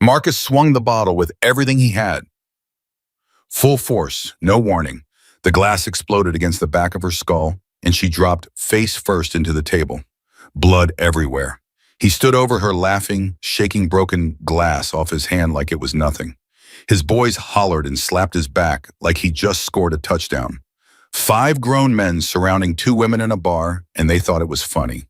Marcus swung the bottle with everything he had. Full force, no warning. The glass exploded against the back of her skull, and she dropped face first into the table. Blood everywhere. He stood over her laughing, shaking broken glass off his hand like it was nothing. His boys hollered and slapped his back like he just scored a touchdown. 5 grown men surrounding 2 women in a bar, and they thought it was funny.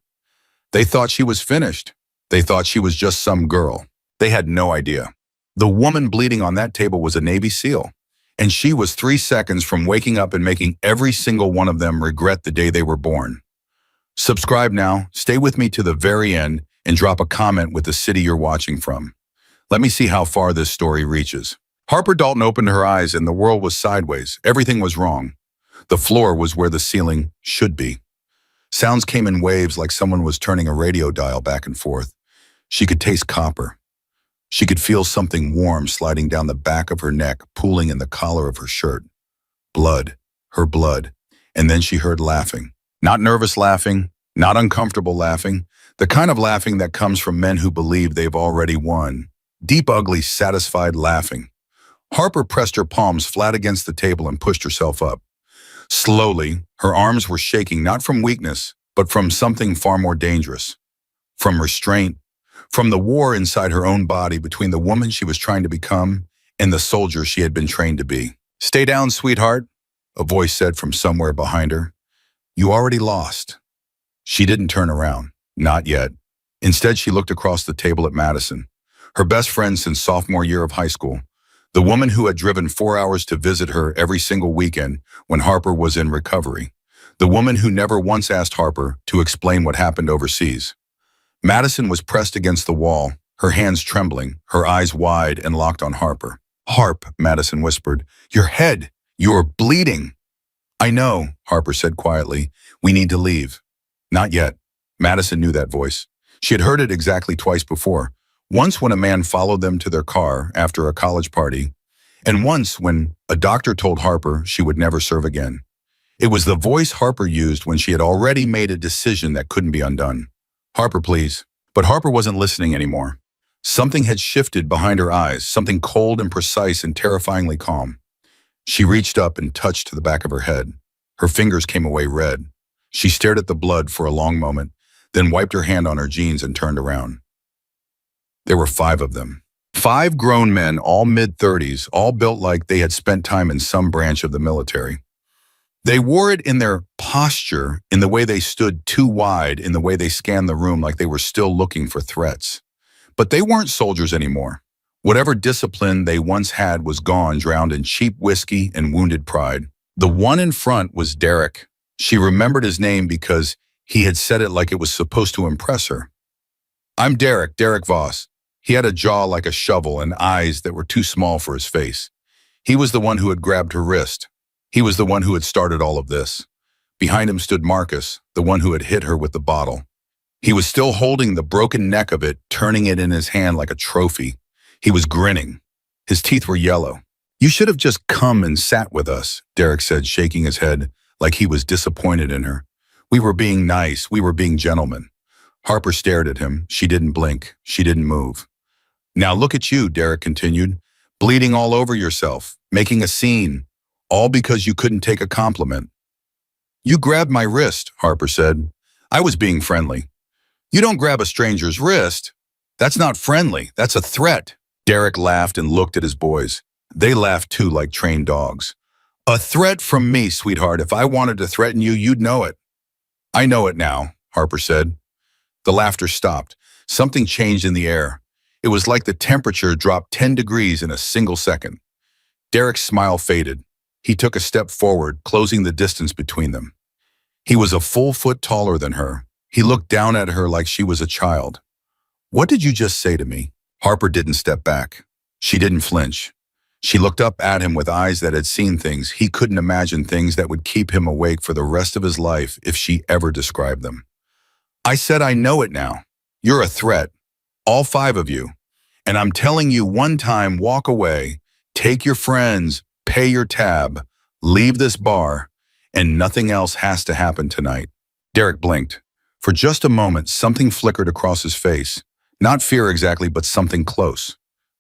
They thought she was finished. They thought she was just some girl. They had no idea. The woman bleeding on that table was a Navy SEAL, and she was 3 seconds from waking up and making every single one of them regret the day they were born. Subscribe now, stay with me to the very end, and drop a comment with the city you're watching from. Let me see how far this story reaches. Harper Dalton opened her eyes and the world was sideways. Everything was wrong. The floor was where the ceiling should be. Sounds came in waves like someone was turning a radio dial back and forth. She could taste copper. She could feel something warm sliding down the back of her neck, pooling in the collar of her shirt. Blood, her blood. And then she heard laughing. Not nervous laughing, not uncomfortable laughing, the kind of laughing that comes from men who believe they've already won. Deep, ugly, satisfied laughing. Harper pressed her palms flat against the table and pushed herself up. Slowly, her arms were shaking not from weakness, but from something far more dangerous. From restraint, from the war inside her own body between the woman she was trying to become and the soldier she had been trained to be. "Stay down, sweetheart," a voice said from somewhere behind her. "You already lost." She didn't turn around. Not yet. Instead, she looked across the table at Madison, her best friend since sophomore year of high school, the woman who had driven 4 hours to visit her every single weekend when Harper was in recovery, the woman who never once asked Harper to explain what happened overseas. Madison was pressed against the wall, her hands trembling, her eyes wide and locked on Harper. "Harp," Madison whispered, "your head, you're bleeding." "I know," Harper said quietly. "We need to leave." "Not yet." Madison knew that voice. She had heard it exactly twice before. Once when a man followed them to their car after a college party, and once when a doctor told Harper she would never serve again. It was the voice Harper used when she had already made a decision that couldn't be undone. "Harper, please." But Harper wasn't listening anymore. Something had shifted behind her eyes, something cold and precise and terrifyingly calm. She reached up and touched the back of her head. Her fingers came away red. She stared at the blood for a long moment, then wiped her hand on her jeans and turned around. There were 5 of them. 5 grown men, all mid-30s, all built like they had spent time in some branch of the military. They wore it in their posture, in the way they stood too wide, in the way they scanned the room like they were still looking for threats. But they weren't soldiers anymore. Whatever discipline they once had was gone, drowned in cheap whiskey and wounded pride. The one in front was Derek. She remembered his name because he had said it like it was supposed to impress her. "I'm Derek, Derek Voss." He had a jaw like a shovel and eyes that were too small for his face. He was the one who had grabbed her wrist. He was the one who had started all of this. Behind him stood Marcus, the one who had hit her with the bottle. He was still holding the broken neck of it, turning it in his hand like a trophy. He was grinning. His teeth were yellow. "You should have just come and sat with us," Derek said, shaking his head like he was disappointed in her. "We were being nice. We were being gentlemen." Harper stared at him. She didn't blink. She didn't move. "Now look at you," Derek continued, "bleeding all over yourself, making a scene, all because you couldn't take a compliment." "You grabbed my wrist," Harper said. "I was being friendly." "You don't grab a stranger's wrist. That's not friendly. That's a threat." Derek laughed and looked at his boys. They laughed too, like trained dogs. "A threat from me, sweetheart. If I wanted to threaten you, you'd know it." "I know it now," Harper said. The laughter stopped. Something changed in the air. It was like the temperature dropped 10 degrees in a single second. Derek's smile faded. He took a step forward, closing the distance between them. He was a full foot taller than her. He looked down at her like she was a child. "What did you just say to me?" Harper didn't step back. She didn't flinch. She looked up at him with eyes that had seen things he couldn't imagine, things that would keep him awake for the rest of his life if she ever described them. "I said I know it now. You're a threat. All 5 of you. And I'm telling you one time, walk away, take your friends, pay your tab, leave this bar, and nothing else has to happen tonight." Derek blinked. For just a moment, something flickered across his face. Not fear exactly, but something close.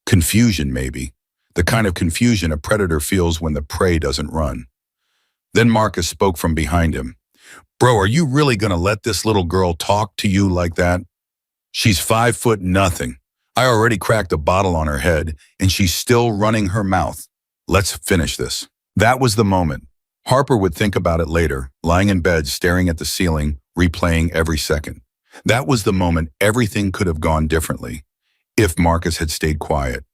Confusion, maybe. The kind of confusion a predator feels when the prey doesn't run. Then Marcus spoke from behind him. Bro, are you really gonna let this little girl talk to you like that? She's 5 foot nothing. I already cracked a bottle on her head, and she's still running her mouth. Let's finish this. That was the moment. Harper would think about it later, lying in bed staring at the ceiling, replaying every second. That was the moment everything could have gone differently. If Marcus had stayed quiet,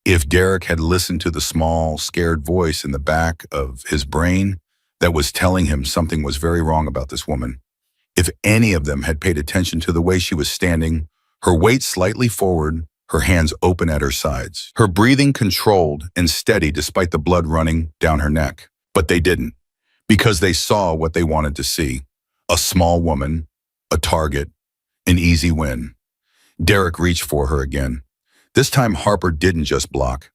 if Derek had listened to the small, scared voice in the back of his brain that was telling him something was very wrong about this woman, if any of them had paid attention to the way she was standing, her weight slightly forward, her hands open at her sides, her breathing controlled and steady despite the blood running down her neck. But they didn't, because they saw what they wanted to see. A small woman, a target, an easy win. Derek reached for her again. This time Harper didn't just block.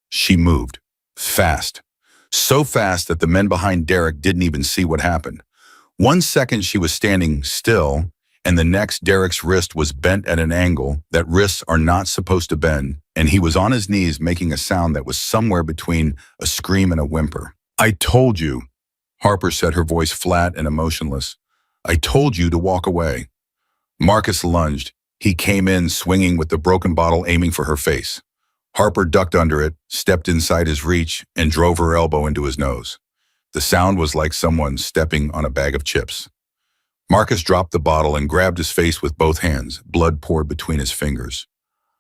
She moved. Fast. So fast that the men behind Derek didn't even see what happened. 1 second she was standing still, and the next Derek's wrist was bent at an angle that wrists are not supposed to bend, and he was on his knees making a sound that was somewhere between a scream and a whimper. I told you, Harper said, her voice flat and emotionless. I told you to walk away. Marcus lunged. He came in swinging with the broken bottle aiming for her face. Harper ducked under it, stepped inside his reach, and drove her elbow into his nose. The sound was like someone stepping on a bag of chips. Marcus dropped the bottle and grabbed his face with both hands. Blood poured between his fingers.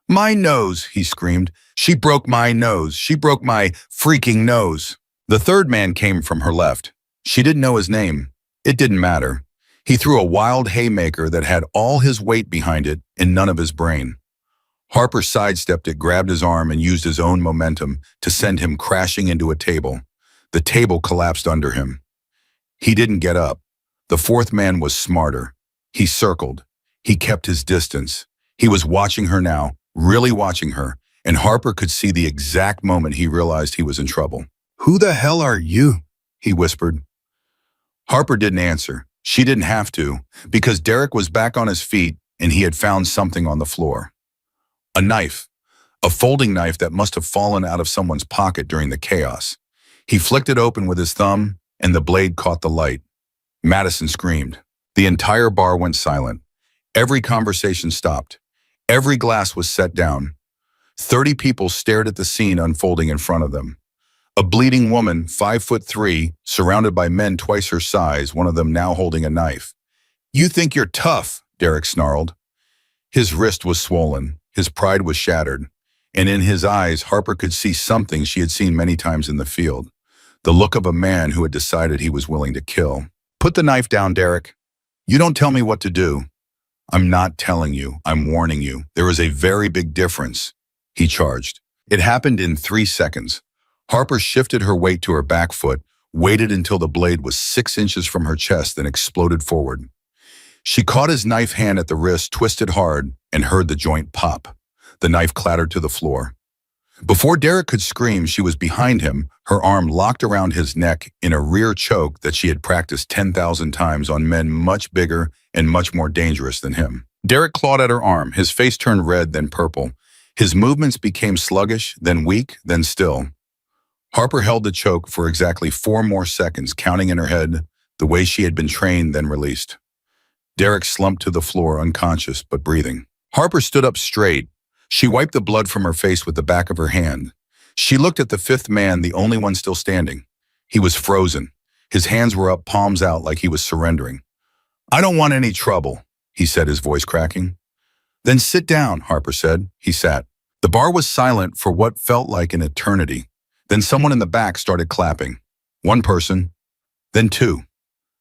My nose, he screamed. She broke my nose. She broke my freaking nose. The third man came from her left. She didn't know his name. It didn't matter. He threw a wild haymaker that had all his weight behind it and none of his brain. Harper sidestepped it, grabbed his arm, and used his own momentum to send him crashing into a table. The table collapsed under him. He didn't get up. The fourth man was smarter. He circled. He kept his distance. He was watching her now, really watching her, and Harper could see the exact moment he realized he was in trouble. Who the hell are you? He whispered. Harper didn't answer. She didn't have to, because Derek was back on his feet and he had found something on the floor. A knife. A folding knife that must have fallen out of someone's pocket during the chaos. He flicked it open with his thumb, and the blade caught the light. Madison screamed. The entire bar went silent. Every conversation stopped. Every glass was set down. 30 people stared at the scene unfolding in front of them. A bleeding woman, 5'3", surrounded by men twice her size, one of them now holding a knife. You think you're tough, Derek snarled. His wrist was swollen. His pride was shattered. And in his eyes, Harper could see something she had seen many times in the field. The look of a man who had decided he was willing to kill. Put the knife down, Derek. You don't tell me what to do. I'm not telling you. I'm warning you. There is a very big difference, he charged. It happened in 3 seconds. Harper shifted her weight to her back foot, waited until the blade was 6 inches from her chest, then exploded forward. She caught his knife hand at the wrist, twisted hard, and heard the joint pop. The knife clattered to the floor. Before Derek could scream, she was behind him, her arm locked around his neck in a rear choke that she had practiced 10,000 times on men much bigger and much more dangerous than him. Derek clawed at her arm, his face turned red, then purple. His movements became sluggish, then weak, then still. Harper held the choke for exactly 4 more seconds, counting in her head the way she had been trained, then released. Derek slumped to the floor, unconscious but breathing. Harper stood up straight. She wiped the blood from her face with the back of her hand. She looked at the fifth man, the only one still standing. He was frozen. His hands were up, palms out, like he was surrendering. I don't want any trouble, he said, his voice cracking. Then sit down, Harper said. He sat. The bar was silent for what felt like an eternity. Then someone in the back started clapping. 1 person, then 2.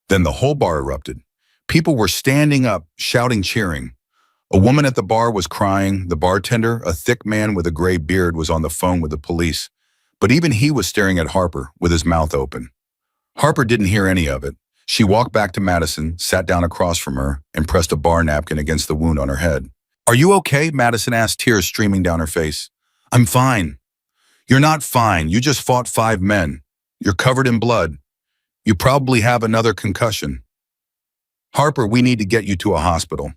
Then the whole bar erupted. People were standing up, shouting, cheering. A woman at the bar was crying. The bartender, a thick man with a gray beard, was on the phone with the police. But even he was staring at Harper with his mouth open. Harper didn't hear any of it. She walked back to Madison, sat down across from her, and pressed a bar napkin against the wound on her head. Are you okay? Madison asked, tears streaming down her face. I'm fine. You're not fine. You just fought 5 men. You're covered in blood. You probably have another concussion. Harper, we need to get you to a hospital.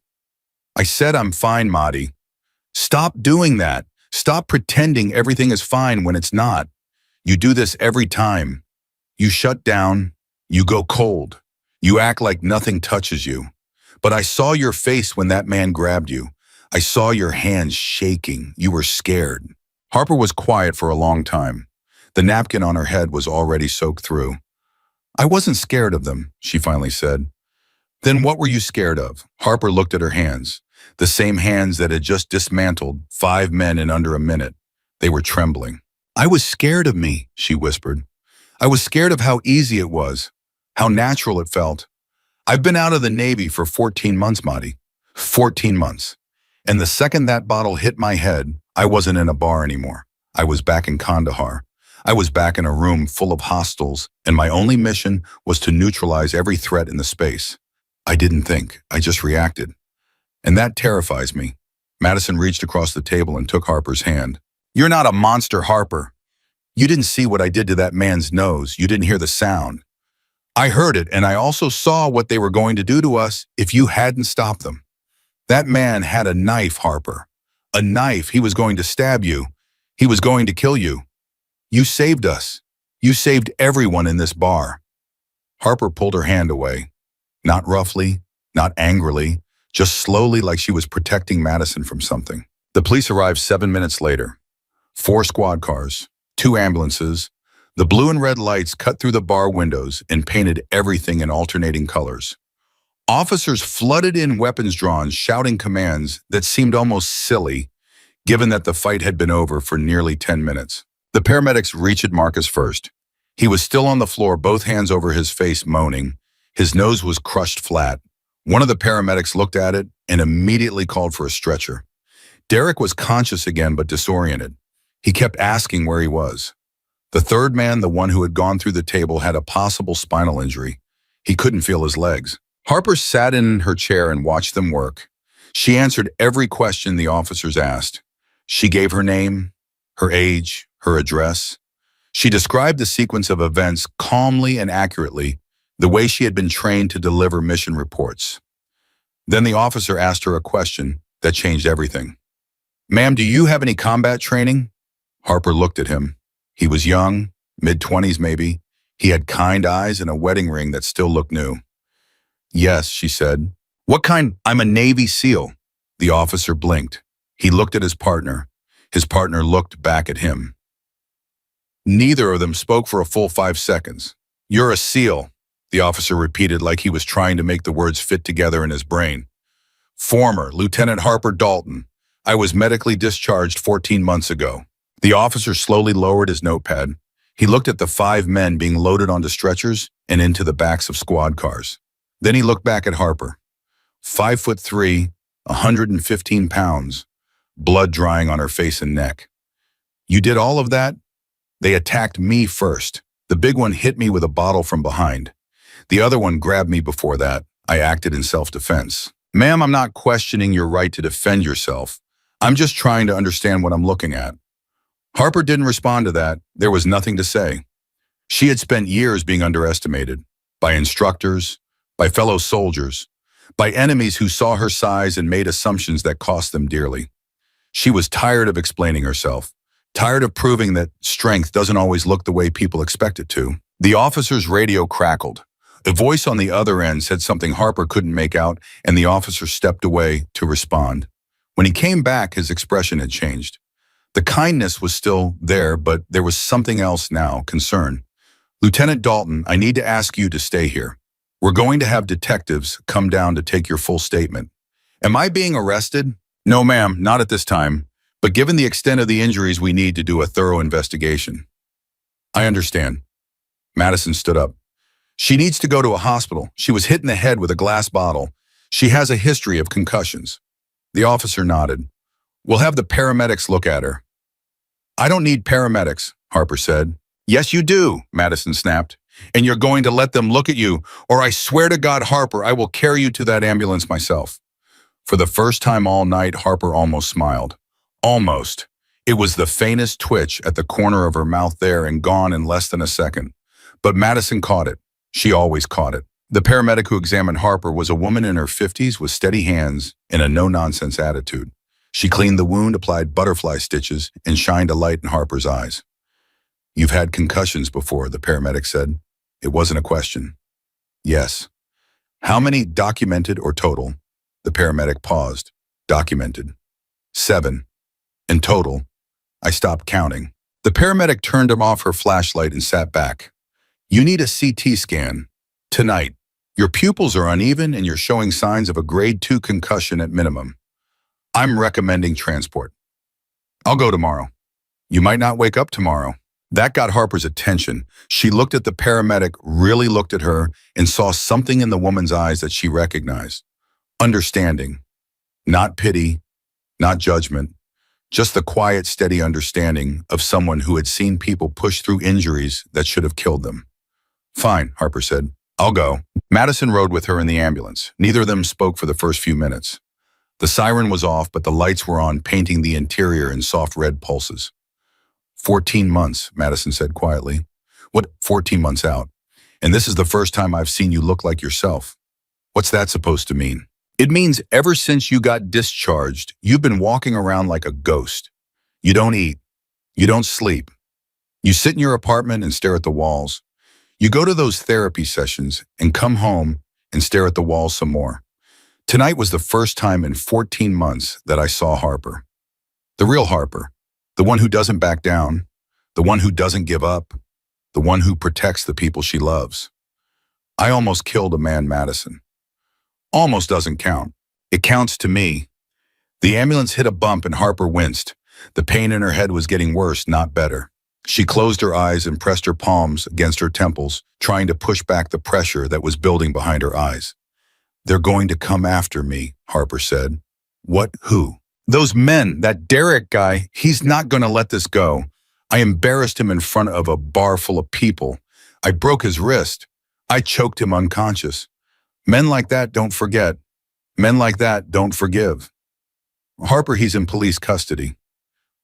I said I'm fine, Maddie. Stop doing that. Stop pretending everything is fine when it's not. You do this every time. You shut down. You go cold. You act like nothing touches you. But I saw your face when that man grabbed you. I saw your hands shaking. You were scared. Harper was quiet for a long time. The napkin on her head was already soaked through. I wasn't scared of them, she finally said. Then what were you scared of? Harper looked at her hands, the same hands that had just dismantled 5 men in under a minute. They were trembling. I was scared of me, she whispered. I was scared of how easy it was, how natural it felt. I've been out of the Navy for 14 months, Marty. 14 months. And the second that bottle hit my head, I wasn't in a bar anymore. I was back in Kandahar. I was back in a room full of hostiles, and my only mission was to neutralize every threat in the space. I didn't think, I just reacted. And that terrifies me. Madison reached across the table and took Harper's hand. You're not a monster, Harper. You didn't see what I did to that man's nose. You didn't hear the sound. I heard it, and I also saw what they were going to do to us if you hadn't stopped them. That man had a knife, Harper. A knife. He was going to stab you. He was going to kill you. You saved us. You saved everyone in this bar. Harper pulled her hand away. Not roughly, not angrily, just slowly, like she was protecting Madison from something. The police arrived 7 minutes later. 4 squad cars, 2 ambulances. The blue and red lights cut through the bar windows and painted everything in alternating colors. Officers flooded in, weapons drawn, shouting commands that seemed almost silly, given that the fight had been over for nearly 10 minutes. The paramedics reached Marcus first. He was still on the floor, both hands over his face, moaning. His nose was crushed flat. One of the paramedics looked at it and immediately called for a stretcher. Derek was conscious again, but disoriented. He kept asking where he was. The third man, the one who had gone through the table, had a possible spinal injury. He couldn't feel his legs. Harper sat in her chair and watched them work. She answered every question the officers asked. She gave her name, her age, her address. She described the sequence of events calmly and accurately, the way she had been trained to deliver mission reports. Then the officer asked her a question that changed everything. Ma'am, do you have any combat training? Harper looked at him. He was young, mid-20s maybe. He had kind eyes and a wedding ring that still looked new. Yes, she said. What kind? I'm a Navy SEAL. The officer blinked. He looked at his partner. His partner looked back at him. Neither of them spoke for a full 5 seconds. You're a SEAL, the officer repeated like he was trying to make the words fit together in his brain. Former Lieutenant Harper Dalton. I was medically discharged 14 months ago. The officer slowly lowered his notepad. He looked at the 5 men being loaded onto stretchers and into the backs of squad cars. Then he looked back at Harper. 5'3", 115 pounds, blood drying on her face and neck. You did all of that? They attacked me first. The big one hit me with a bottle from behind. The other one grabbed me before that. I acted in self-defense. Ma'am, I'm not questioning your right to defend yourself. I'm just trying to understand what I'm looking at. Harper didn't respond to that. There was nothing to say. She had spent years being underestimated by instructors, by fellow soldiers, by enemies who saw her size and made assumptions that cost them dearly. She was tired of explaining herself, tired of proving that strength doesn't always look the way people expect it to. The officer's radio crackled. A voice on the other end said something Harper couldn't make out, and the officer stepped away to respond. When he came back, his expression had changed. The kindness was still there, but there was something else now, concern. Lieutenant Dalton, I need to ask you to stay here. We're going to have detectives come down to take your full statement. Am I being arrested? No, ma'am, not at this time. But given the extent of the injuries, we need to do a thorough investigation. I understand. Madison stood up. She needs to go to a hospital. She was hit in the head with a glass bottle. She has a history of concussions. The officer nodded. We'll have the paramedics look at her. I don't need paramedics, Harper said. Yes, you do, Madison snapped. And you're going to let them look at you, or I swear to God, Harper, I will carry you to that ambulance myself. For the first time all night, Harper almost smiled. Almost. It was the faintest twitch at the corner of her mouth there and gone in less than a second. But Madison caught it. She always caught it. The paramedic who examined Harper was a woman in her 50s with steady hands and a no-nonsense attitude. She cleaned the wound, applied butterfly stitches, and shined a light in Harper's eyes. "You've had concussions before," the paramedic said. It wasn't a question. "Yes." "How many documented or total?" The paramedic paused. "Documented." "7. In total?" I stopped counting. The paramedic turned off her flashlight and sat back. "You need a CT scan. Tonight. Your pupils are uneven and you're showing signs of a grade 2 concussion at minimum. I'm recommending transport." "I'll go tomorrow." "You might not wake up tomorrow." That got Harper's attention. She looked at the paramedic, really looked at her, and saw something in the woman's eyes that she recognized. Understanding. Not pity, not judgment. Just the quiet, steady understanding of someone who had seen people push through injuries that should have killed them. "Fine," Harper said. "I'll go." Madison rode with her in the ambulance. Neither of them spoke for the first few minutes. The siren was off, but the lights were on, painting the interior in soft red pulses. 14 months, Madison said quietly. "What, 14 months out? And this is the first time I've seen you look like yourself. What's that supposed to mean?" "It means ever since you got discharged, you've been walking around like a ghost. You don't eat. You don't sleep. You sit in your apartment and stare at the walls. You go to those therapy sessions and come home and stare at the walls some more. Tonight was the first time in 14 months that I saw Harper. The real Harper. The one who doesn't back down. The one who doesn't give up. The one who protects the people she loves. I almost killed a man, Madison. Almost doesn't count. It counts to me." The ambulance hit a bump and Harper winced. The pain in her head was getting worse, not better. She closed her eyes and pressed her palms against her temples, trying to push back the pressure that was building behind her eyes. "They're going to come after me," Harper said. "What? Who?" "Those men, that Derek guy, he's not going to let this go. I embarrassed him in front of a bar full of people. I broke his wrist. I choked him unconscious. Men like that don't forget. Men like that don't forgive." "Harper, he's in police custody.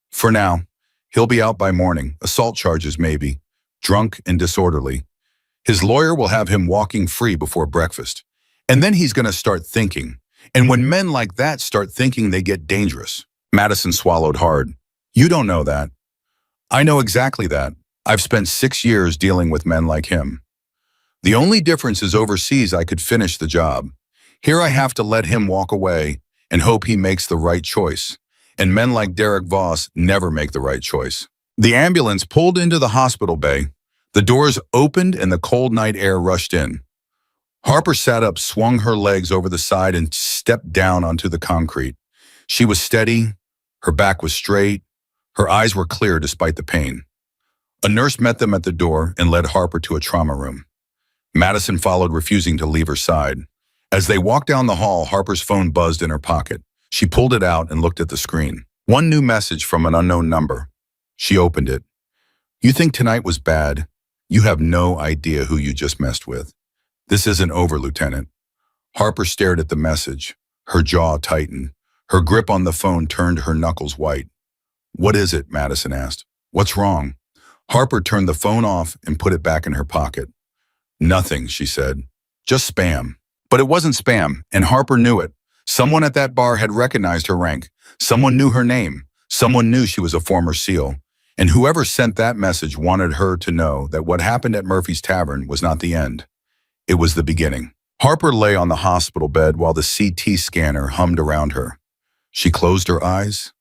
For now. He'll be out by morning. Assault charges, maybe. Drunk and disorderly. His lawyer will have him walking free before breakfast. And then he's going to start thinking. And when men like that start thinking, they get dangerous." Madison swallowed hard. "You don't know that. I know exactly that. I've spent 6 years dealing with men like him. The only difference is overseas I could finish the job. Here I have to let him walk away and hope he makes the right choice. And men like Derek Voss never make the right choice." The ambulance pulled into the hospital bay. The doors opened and the cold night air rushed in. Harper sat up, swung her legs over the side, and stepped down onto the concrete. She was steady. Her back was straight. Her eyes were clear despite the pain. A nurse met them at the door and led Harper to a trauma room. Madison followed, refusing to leave her side. As they walked down the hall, Harper's phone buzzed in her pocket. She pulled it out and looked at the screen. One new message from an unknown number. She opened it. "You think tonight was bad? You have no idea who you just messed with. This isn't over, Lieutenant." Harper stared at the message. Her jaw tightened. Her grip on the phone turned her knuckles white. "What is it?" Madison asked. "What's wrong?" Harper turned the phone off and put it back in her pocket. "Nothing," she said. "Just spam." But it wasn't spam, and Harper knew it. Someone at that bar had recognized her rank. Someone knew her name. Someone knew she was a former SEAL. And whoever sent that message wanted her to know that what happened at Murphy's Tavern was not the end. It was the beginning. Harper lay on the hospital bed while the CT scanner hummed around her. She closed her eyes.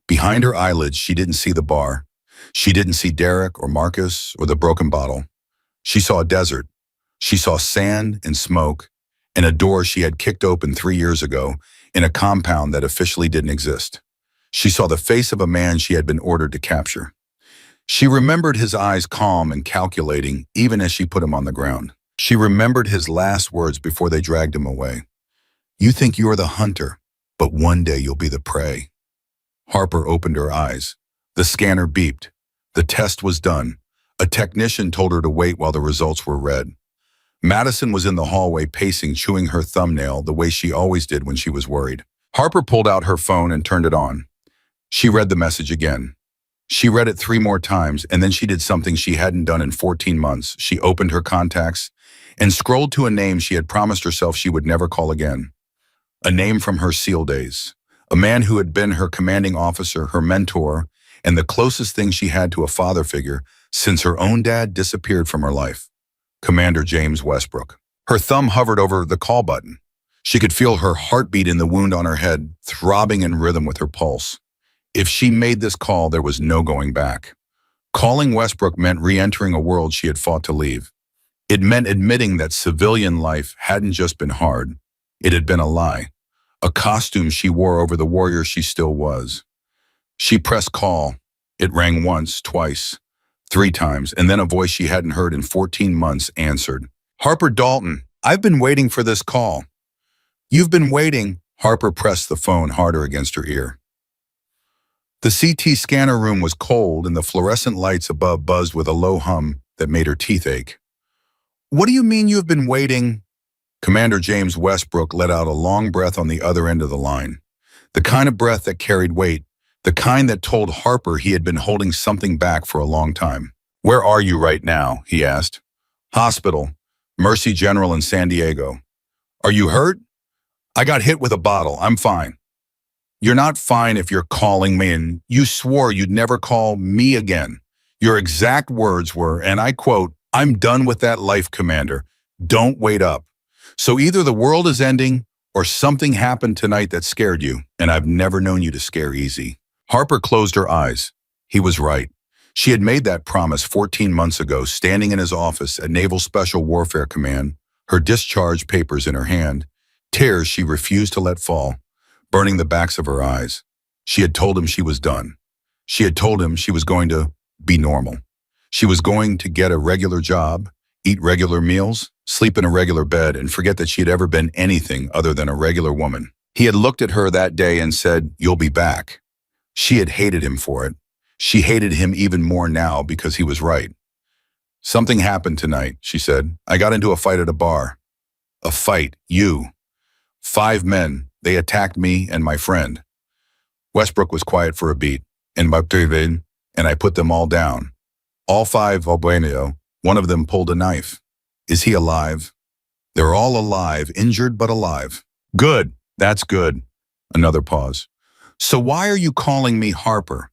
Behind her eyelids, she didn't see the bar. She didn't see Derek or Marcus or the broken bottle. She saw a desert. She saw sand and smoke and a door she had kicked open 3 years ago in a compound that officially didn't exist. She saw the face of a man she had been ordered to capture. She remembered his eyes calm and calculating even as she put him on the ground. She remembered his last words before they dragged him away. "You think you're the hunter, but one day you'll be the prey." Harper opened her eyes. The scanner beeped. The test was done. A technician told her to wait while the results were read. Madison was in the hallway pacing, chewing her thumbnail the way she always did when she was worried. Harper pulled out her phone and turned it on. She read the message again. She read it 3 more times, and then she did something she hadn't done in 14 months. She opened her contacts and scrolled to a name she had promised herself she would never call again. A name from her SEAL days. a man who had been her commanding officer, her mentor, and the closest thing she had to a father figure since her own dad disappeared from her life. Commander James Westbrook. Her thumb hovered over the call button. She could feel her heartbeat in the wound on her head, throbbing in rhythm with her pulse. If she made this call, there was no going back. Calling Westbrook meant re-entering a world she had fought to leave. It meant admitting that civilian life hadn't just been hard. It had been a lie, a costume she wore over the warrior she still was. She pressed call. It rang once, twice, 3 times, and then a voice she hadn't heard in 14 months answered. Harper Dalton, I've been waiting for this call. You've been waiting. Harper pressed the phone harder against her ear. The CT scanner room was cold and the fluorescent lights above buzzed with a low hum that made her teeth ache. What do you mean you've been waiting? Commander James Westbrook let out a long breath on the other end of the line. The kind of breath that carried weight, the kind that told Harper he had been holding something back for a long time. Where are you right now? He asked. Hospital, Mercy General in San Diego. Are you hurt? I got hit with a bottle. I'm fine. You're not fine if you're calling me, and you swore you'd never call me again. Your exact words were, and I quote, I'm done with that life, Commander. Don't wait up. So either the world is ending or something happened tonight that scared you, and I've never known you to scare easy. Harper closed her eyes. He was right. She had made that promise 14 months ago, standing in his office at Naval Special Warfare Command, her discharge papers in her hand, tears she refused to let fall, burning the backs of her eyes. She had told him she was done. She had told him she was going to be normal. She was going to get a regular job, eat regular meals, sleep in a regular bed, and forget that she had ever been anything other than a regular woman. He had looked at her that day and said, "You'll be back." She had hated him for it. She hated him even more now because he was right. Something happened tonight, she said. I got into a fight at a bar. A fight, you. 5 men, they attacked me and my friend. Westbrook was quiet for a beat, and I put them all down. All 5, Albueno, one of them pulled a knife. Is he alive? They're all alive, injured but alive. Good, that's good. Another pause. So why are you calling me Harper?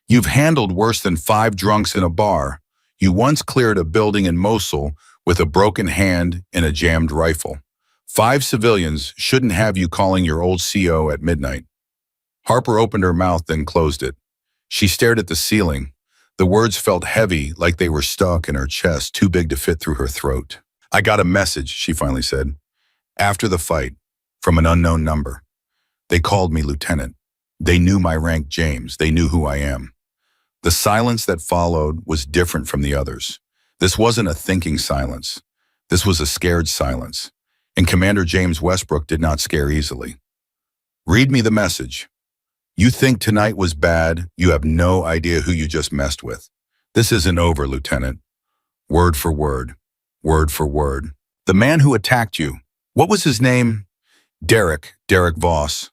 You've handled worse than 5 drunks in a bar. You once cleared a building in Mosul with a broken hand and a jammed rifle. 5 civilians shouldn't have you calling your old CO at midnight. Harper opened her mouth, then closed it. She stared at the ceiling. The words felt heavy, like they were stuck in her chest, too big to fit through her throat. I got a message, she finally said. After the fight, from an unknown number. They called me lieutenant. They knew my rank, James. They knew who I am. The silence that followed was different from the others. This wasn't a thinking silence. This was a scared silence. And Commander James Westbrook did not scare easily. Read me the message. You think tonight was bad. You have no idea who you just messed with. This isn't over, Lieutenant. Word for word. Word for word. The man who attacked you. What was his name? Derek Voss.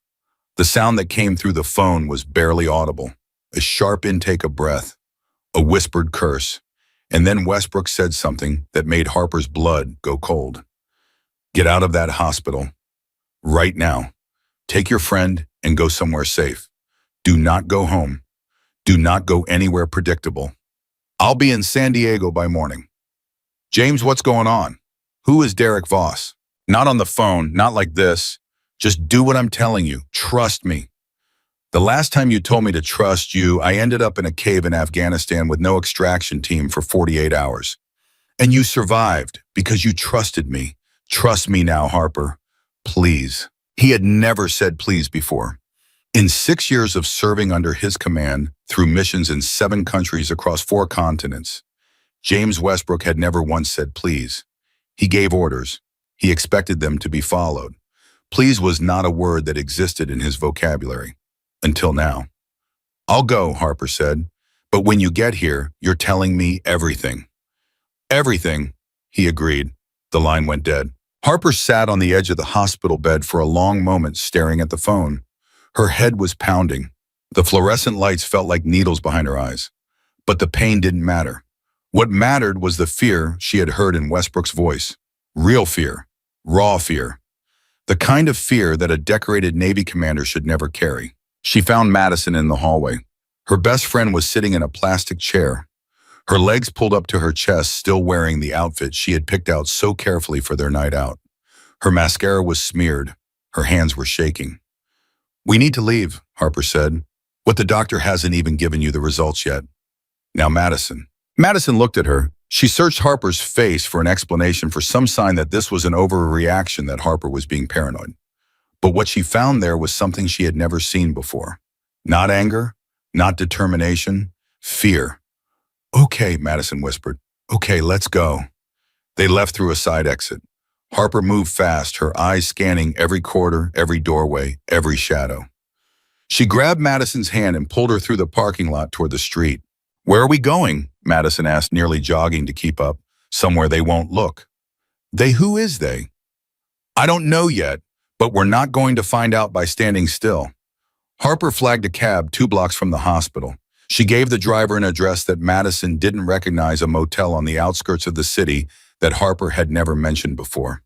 The sound that came through the phone was barely audible. A sharp intake of breath. A whispered curse. And then Westbrook said something that made Harper's blood go cold. Get out of that hospital. Right now. Take your friend and go somewhere safe. Do not go home. Do not go anywhere predictable. I'll be in San Diego by morning. James, what's going on? Who is Derek Voss? Not on the phone, not like this. Just do what I'm telling you. Trust me. The last time you told me to trust you, I ended up in a cave in Afghanistan with no extraction team for 48 hours. And you survived because you trusted me. Trust me now, Harper. Please. He had never said please before. In 6 years of serving under his command, through missions in 7 countries across 4 continents, James Westbrook had never once said please. He gave orders. He expected them to be followed. Please was not a word that existed in his vocabulary. Until now. I'll go, Harper said. But when you get here, you're telling me everything. Everything, he agreed. The line went dead. Harper sat on the edge of the hospital bed for a long moment, staring at the phone. Her head was pounding. The fluorescent lights felt like needles behind her eyes. But the pain didn't matter. What mattered was the fear she had heard in Westbrook's voice. Real fear. Raw fear. The kind of fear that a decorated Navy commander should never carry. She found Madison in the hallway. Her best friend was sitting in a plastic chair, her legs pulled up to her chest, still wearing the outfit she had picked out so carefully for their night out. Her mascara was smeared. Her hands were shaking. "We need to leave," Harper said. "What the doctor hasn't even given you the results yet." "Now, Madison." Madison looked at her. She searched Harper's face for an explanation, for some sign that this was an overreaction, that Harper was being paranoid. But what she found there was something she had never seen before. Not anger, not determination, fear. "Okay," Madison whispered. "Okay, let's go." They left through a side exit. Harper moved fast, her eyes scanning every corridor, every doorway, every shadow. She grabbed Madison's hand and pulled her through the parking lot toward the street. "Where are we going?" Madison asked, nearly jogging to keep up. "Somewhere they won't look." "They? Who is they?" "I don't know yet, but we're not going to find out by standing still." Harper flagged a cab 2 blocks from the hospital. She gave the driver an address that Madison didn't recognize, a motel on the outskirts of the city that Harper had never mentioned before.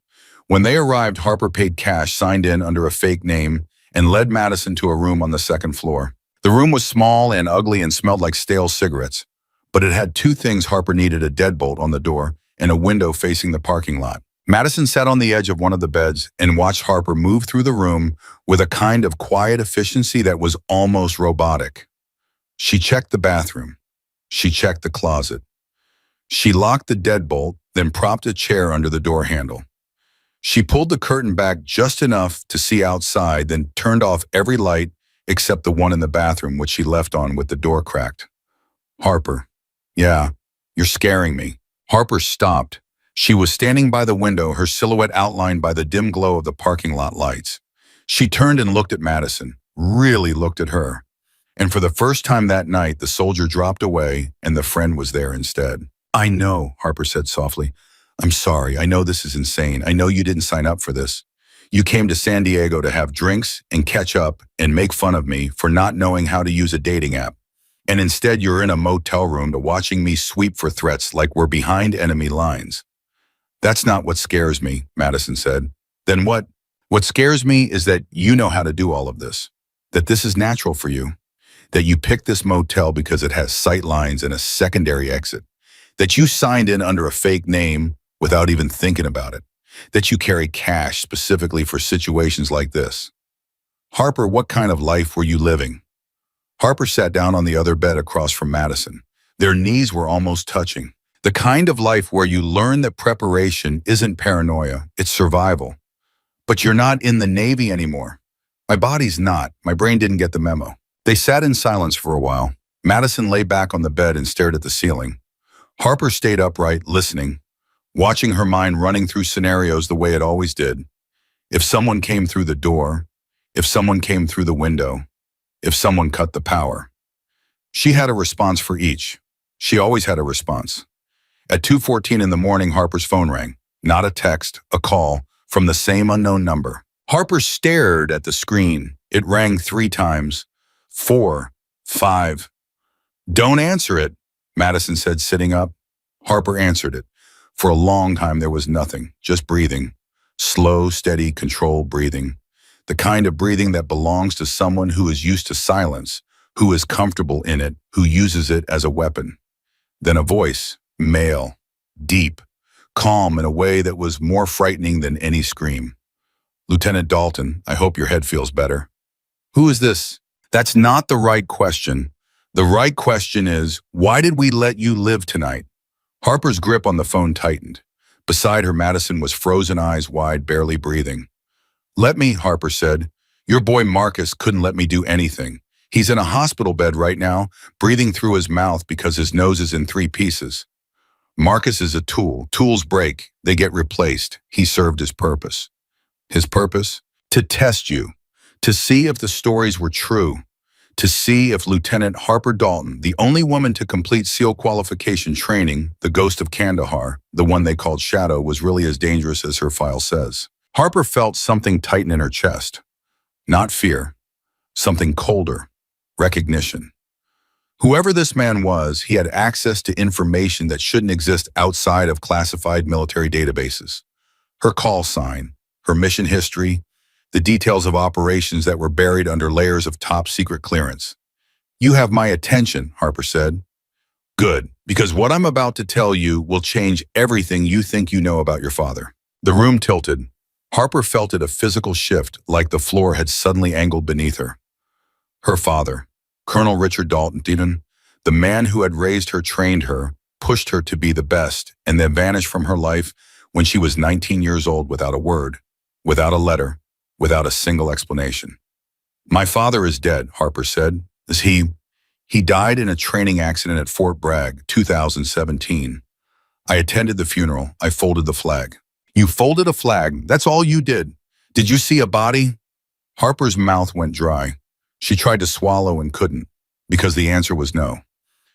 When they arrived, Harper paid cash, signed in under a fake name, and led Madison to a room on the second floor. The room was small and ugly and smelled like stale cigarettes, but it had 2 things Harper needed: a deadbolt on the door and a window facing the parking lot. Madison sat on the edge of one of the beds and watched Harper move through the room with a kind of quiet efficiency that was almost robotic. She checked the bathroom. She checked the closet. She locked the deadbolt, then propped a chair under the door handle. She pulled the curtain back just enough to see outside, then turned off every light except the one in the bathroom, which she left on with the door cracked. "Harper." "Yeah, you're scaring me." Harper stopped. She was standing by the window, her silhouette outlined by the dim glow of the parking lot lights. She turned and looked at Madison, really looked at her. And for the first time that night, the soldier dropped away and the friend was there instead. "I know," Harper said softly. "I'm sorry. I know this is insane. I know you didn't sign up for this. You came to San Diego to have drinks and catch up and make fun of me for not knowing how to use a dating app. And instead you're in a motel room to watching me sweep for threats like we're behind enemy lines." "That's not what scares me," Madison said. "Then what?" "What scares me is that you know how to do all of this, that this is natural for you, that you picked this motel because it has sight lines and a secondary exit, that you signed in under a fake name without even thinking about it, that you carry cash specifically for situations like this." "Harper, what kind of life were you living?" Harper sat down on the other bed across from Madison. Their knees were almost touching. "The kind of life where you learn that preparation isn't paranoia, it's survival. But you're not in the Navy anymore." "My body's not. My brain didn't get the memo." They sat in silence for a while. Madison lay back on the bed and stared at the ceiling. Harper stayed upright, listening, watching her mind running through scenarios the way it always did. If someone came through the door, if someone came through the window, if someone cut the power. She had a response for each. She always had a response. At 2:14 in the morning, Harper's phone rang. Not a text, a call from the same unknown number. Harper stared at the screen. It rang 3 times. 4, 5. "Don't answer it," Madison said, sitting up. Harper answered it. For a long time there was nothing, just breathing. Slow, steady, controlled breathing. The kind of breathing that belongs to someone who is used to silence, who is comfortable in it, who uses it as a weapon. Then a voice, male, deep, calm in a way that was more frightening than any scream. "Lieutenant Dalton, I hope your head feels better." "Who is this?" "That's not the right question. The right question is, why did we let you live tonight?" Harper's grip on the phone tightened. Beside her, Madison was frozen, eyes wide, barely breathing. "Let me," Harper said. "Your boy Marcus couldn't let me do anything. He's in a hospital bed right now, breathing through his mouth because his nose is in 3 pieces. Marcus is a tool. Tools break. They get replaced. He served his purpose." "His purpose?" "To test you. To see if the stories were true. To see if Lieutenant Harper Dalton, the only woman to complete SEAL qualification training, the ghost of Kandahar, the one they called Shadow, was really as dangerous as her file says." Harper felt something tighten in her chest. Not fear. Something colder. Recognition. Whoever this man was, he had access to information that shouldn't exist outside of classified military databases. Her call sign, her mission history, the details of operations that were buried under layers of top-secret clearance. "You have my attention," Harper said. "Good, because what I'm about to tell you will change everything you think you know about your father." The room tilted. Harper felt it, a physical shift, like the floor had suddenly angled beneath her. Her father, Colonel Richard Dalton, the man who had raised her, trained her, pushed her to be the best, and then vanished from her life when she was 19 years old without a word, without a letter, without a single explanation. "My father is dead," Harper said. "Is he? He died in a training accident at Fort Bragg, 2017. I attended the funeral. I folded the flag." "You folded a flag? That's all you did? Did you see a body?" Harper's mouth went dry. She tried to swallow and couldn't, because the answer was no.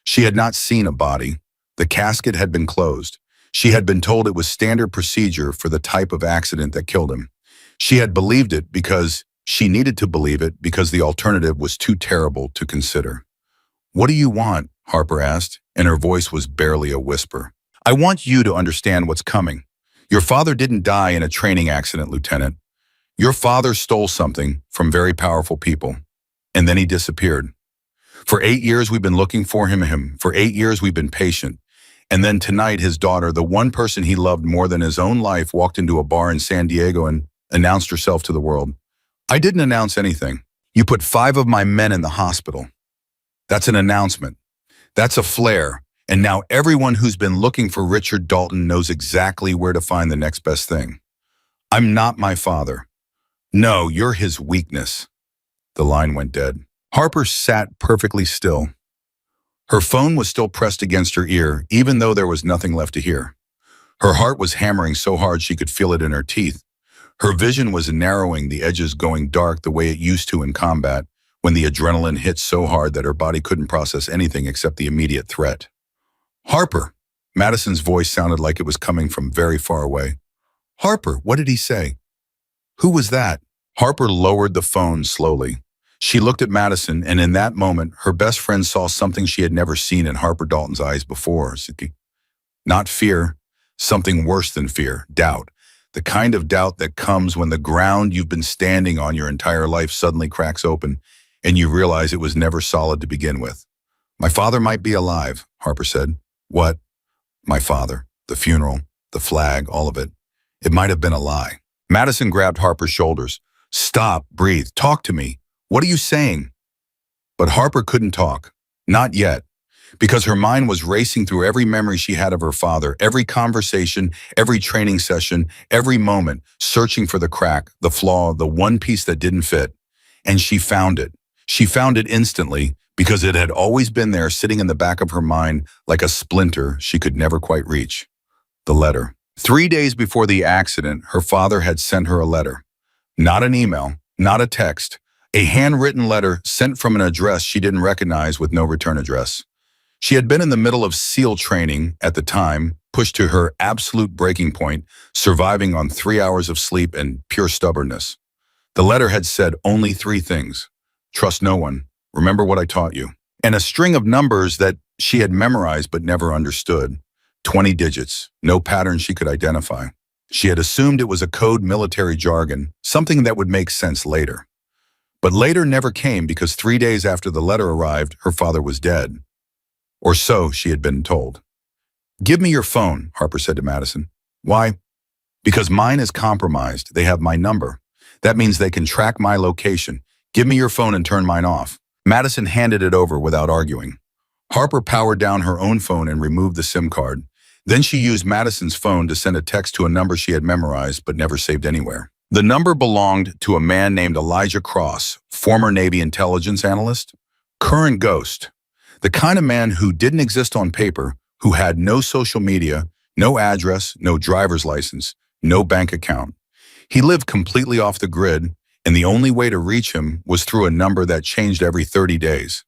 She had not seen a body. The casket had been closed. She had been told it was standard procedure for the type of accident that killed him. She had believed it because she needed to believe it, because the alternative was too terrible to consider. "What do you want?" Harper asked, and her voice was barely a whisper. "I want you to understand what's coming. Your father didn't die in a training accident, Lieutenant. Your father stole something from very powerful people, and then he disappeared. For 8 years we've been looking for him. For 8 years we've been patient. And then tonight his daughter, the one person he loved more than his own life, walked into a bar in San Diego and announced herself to the world. I didn't announce anything. You put 5 of my men in the hospital. That's an announcement. That's a flare. And now everyone who's been looking for Richard Dalton knows exactly where to find the next best thing. I'm not my father. No, you're his weakness." The line went dead. Harper sat perfectly still. Her phone was still pressed against her ear, even though there was nothing left to hear. Her heart was hammering so hard she could feel it in her teeth. Her vision was narrowing, the edges going dark the way it used to in combat, when the adrenaline hit so hard that her body couldn't process anything except the immediate threat. "Harper!" Madison's voice sounded like it was coming from very far away. "Harper, what did he say? Who was that?" Harper lowered the phone slowly. She looked at Madison, and in that moment, her best friend saw something she had never seen in Harper Dalton's eyes before. Not fear, something worse than fear, doubt. The kind of doubt that comes when the ground you've been standing on your entire life suddenly cracks open, and you realize it was never solid to begin with. "My father might be alive," Harper said. "What?" "My father, the funeral, the flag, all of it. It might have been a lie." Madison grabbed Harper's shoulders. "Stop, breathe, talk to me. What are you saying?" But Harper couldn't talk. Not yet. Because her mind was racing through every memory she had of her father, every conversation, every training session, every moment, searching for the crack, the flaw, the one piece that didn't fit. And she found it. She found it instantly, because it had always been there, sitting in the back of her mind like a splinter she could never quite reach. The letter. 3 days before the accident, her father had sent her a letter. Not an email, not a text. A handwritten letter sent from an address she didn't recognize, with no return address. She had been in the middle of SEAL training at the time, pushed to her absolute breaking point, surviving on 3 hours of sleep and pure stubbornness. The letter had said only 3 things. Trust no one. Remember what I taught you. And a string of numbers that she had memorized but never understood. 20 digits, no pattern she could identify. She had assumed it was a code military jargon, something that would make sense later. But later never came, because 3 days after the letter arrived, her father was dead. Or so she had been told. "Give me your phone," Harper said to Madison. "Why?" "Because mine is compromised. They have my number. That means they can track my location. Give me your phone and turn mine off." Madison handed it over without arguing. Harper powered down her own phone and removed the SIM card. Then she used Madison's phone to send a text to a number she had memorized but never saved anywhere. The number belonged to a man named Elijah Cross, former Navy intelligence analyst, current ghost, the kind of man who didn't exist on paper, who had no social media, no address, no driver's license, no bank account. He lived completely off the grid, and the only way to reach him was through a number that changed every 30 days.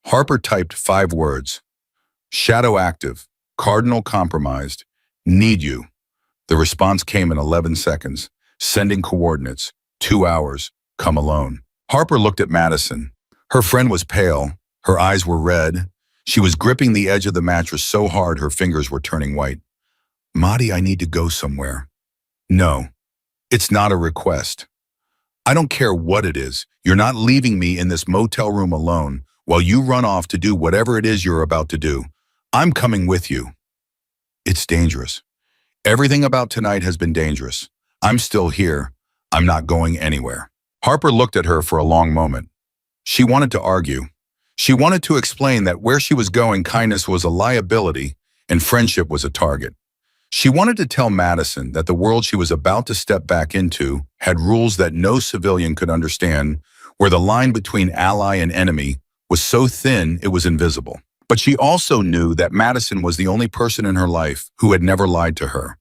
Harper typed 5 words. Shadow active, cardinal compromised, need you. The response came in 11 seconds. Sending coordinates, 2 hours, come alone. Harper looked at Madison. Her friend was pale. Her eyes were red. She was gripping the edge of the mattress so hard her fingers were turning white. "Maddie, I need to go somewhere." "No, it's not a request. I don't care what it is. You're not leaving me in this motel room alone while you run off to do whatever it is you're about to do. I'm coming with you. It's dangerous. Everything about tonight has been dangerous. I'm still here. I'm not going anywhere. Harper looked at her for a long moment. She wanted to argue. She wanted to explain that where she was going, kindness was a liability and friendship was a target. She wanted to tell Madison that the world she was about to step back into had rules that no civilian could understand, where the line between ally and enemy was so thin it was invisible. But she also knew that Madison was the only person in her life who had never lied to her.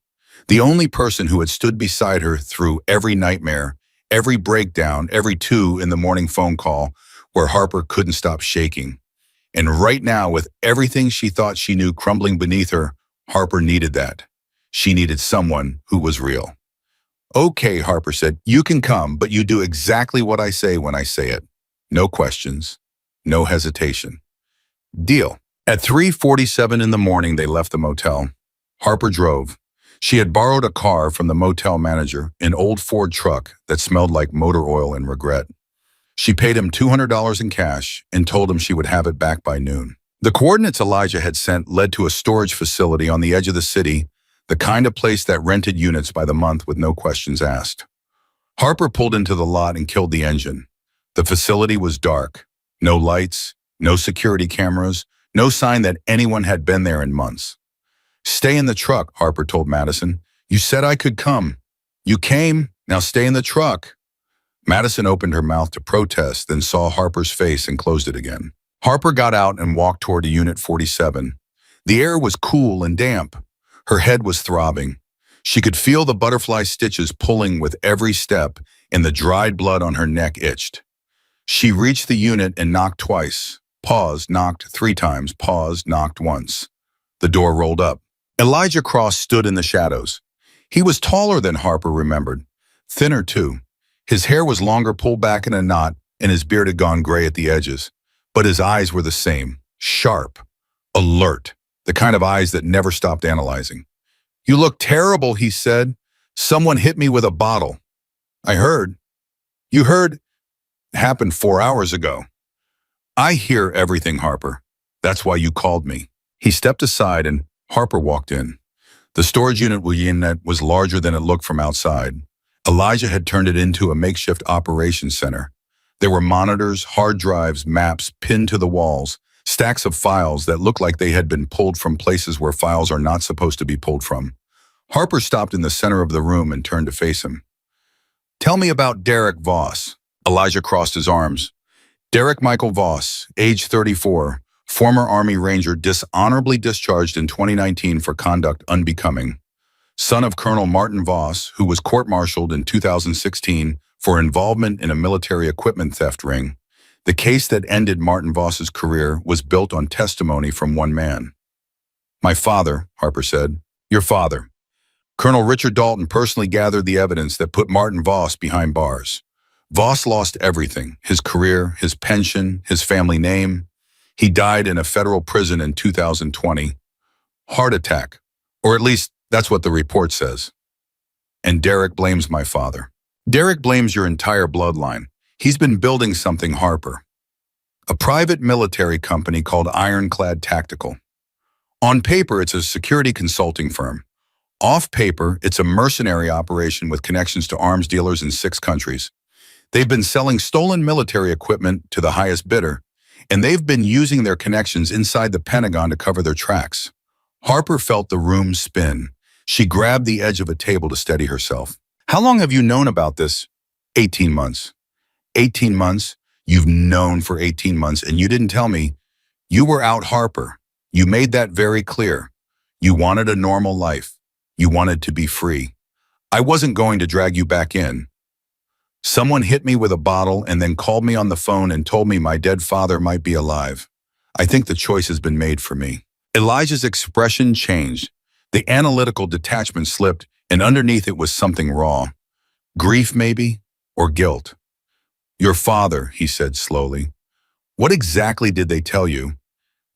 The only person who had stood beside her through every nightmare, every breakdown, every 2 in the morning phone call where Harper couldn't stop shaking. And right now, with everything she thought she knew crumbling beneath her, Harper needed that. She needed someone who was real. Okay, Harper said, you can come, but you do exactly what I say when I say it. No questions, no hesitation. Deal. At 3:47 in the morning, they left the motel. Harper drove. She had borrowed a car from the motel manager, an old Ford truck that smelled like motor oil and regret. She paid him $200 in cash and told him she would have it back by noon. The coordinates Elijah had sent led to a storage facility on the edge of the city, the kind of place that rented units by the month with no questions asked. Harper pulled into the lot and killed the engine. The facility was dark. No lights, no security cameras, no sign that anyone had been there in months. Stay in the truck, Harper told Madison. You said I could come. You came, now stay in the truck. Madison opened her mouth to protest, then saw Harper's face and closed it again. Harper got out and walked toward Unit 47. The air was cool and damp. Her head was throbbing. She could feel the butterfly stitches pulling with every step, and the dried blood on her neck itched. She reached the unit and knocked twice. Paused, knocked 3 times, paused, knocked once. The door rolled up. Elijah Cross stood in the shadows. He was taller than Harper remembered. Thinner, too. His hair was longer, pulled back in a knot, and his beard had gone gray at the edges. But his eyes were the same. Sharp. Alert. The kind of eyes that never stopped analyzing. You look terrible, he said. Someone hit me with a bottle. I heard. You heard? It happened 4 hours ago. I hear everything, Harper. That's why you called me. He stepped aside and Harper walked in. The storage unit was larger than it looked from outside. Elijah had turned it into a makeshift operations center. There were monitors, hard drives, maps pinned to the walls, stacks of files that looked like they had been pulled from places where files are not supposed to be pulled from. Harper stopped in the center of the room and turned to face him. Tell me about Derek Voss. Elijah crossed his arms. Derek Michael Voss, age 34, former Army Ranger dishonorably discharged in 2019 for conduct unbecoming. Son of Colonel Martin Voss, who was court-martialed in 2016 for involvement in a military equipment theft ring. The case that ended Martin Voss's career was built on testimony from one man. My father, Harper said. Your father. Colonel Richard Dalton personally gathered the evidence that put Martin Voss behind bars. Voss lost everything, his career, his pension, his family name. He died in a federal prison in 2020. Heart attack, or at least that's what the report says. And Derek blames my father. Derek blames your entire bloodline. He's been building something, Harper. A private military company called Ironclad Tactical. On paper, it's a security consulting firm. Off paper, it's a mercenary operation with connections to arms dealers in 6 countries. They've been selling stolen military equipment to the highest bidder, and they've been using their connections inside the Pentagon to cover their tracks. Harper felt the room spin. She grabbed the edge of a table to steady herself. How long have you known about this? 18 months. 18 months? You've known for 18 months, and you didn't tell me. You were out, Harper. You made that very clear. You wanted a normal life. You wanted to be free. I wasn't going to drag you back in. Someone hit me with a bottle and then called me on the phone and told me my dead father might be alive. I think the choice has been made for me. Elijah's expression changed. The analytical detachment slipped, and underneath it was something raw. Grief, maybe, or guilt. Your father, he said slowly. What exactly did they tell you?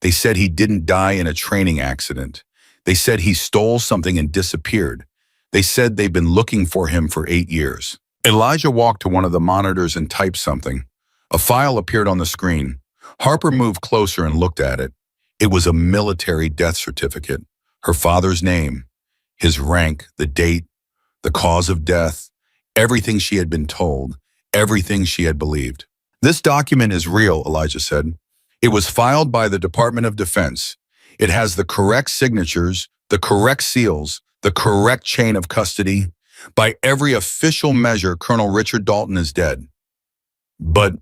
They said he didn't die in a training accident. They said he stole something and disappeared. They said they've been looking for him for 8 years. Elijah walked to one of the monitors and typed something. A file appeared on the screen. Harper moved closer and looked at it. It was a military death certificate. Her father's name, his rank, the date, the cause of death, everything she had been told, everything she had believed. This document is real, Elijah said. It was filed by the Department of Defense. It has the correct signatures, the correct seals, the correct chain of custody. By every official measure, Colonel Richard Dalton is dead. But,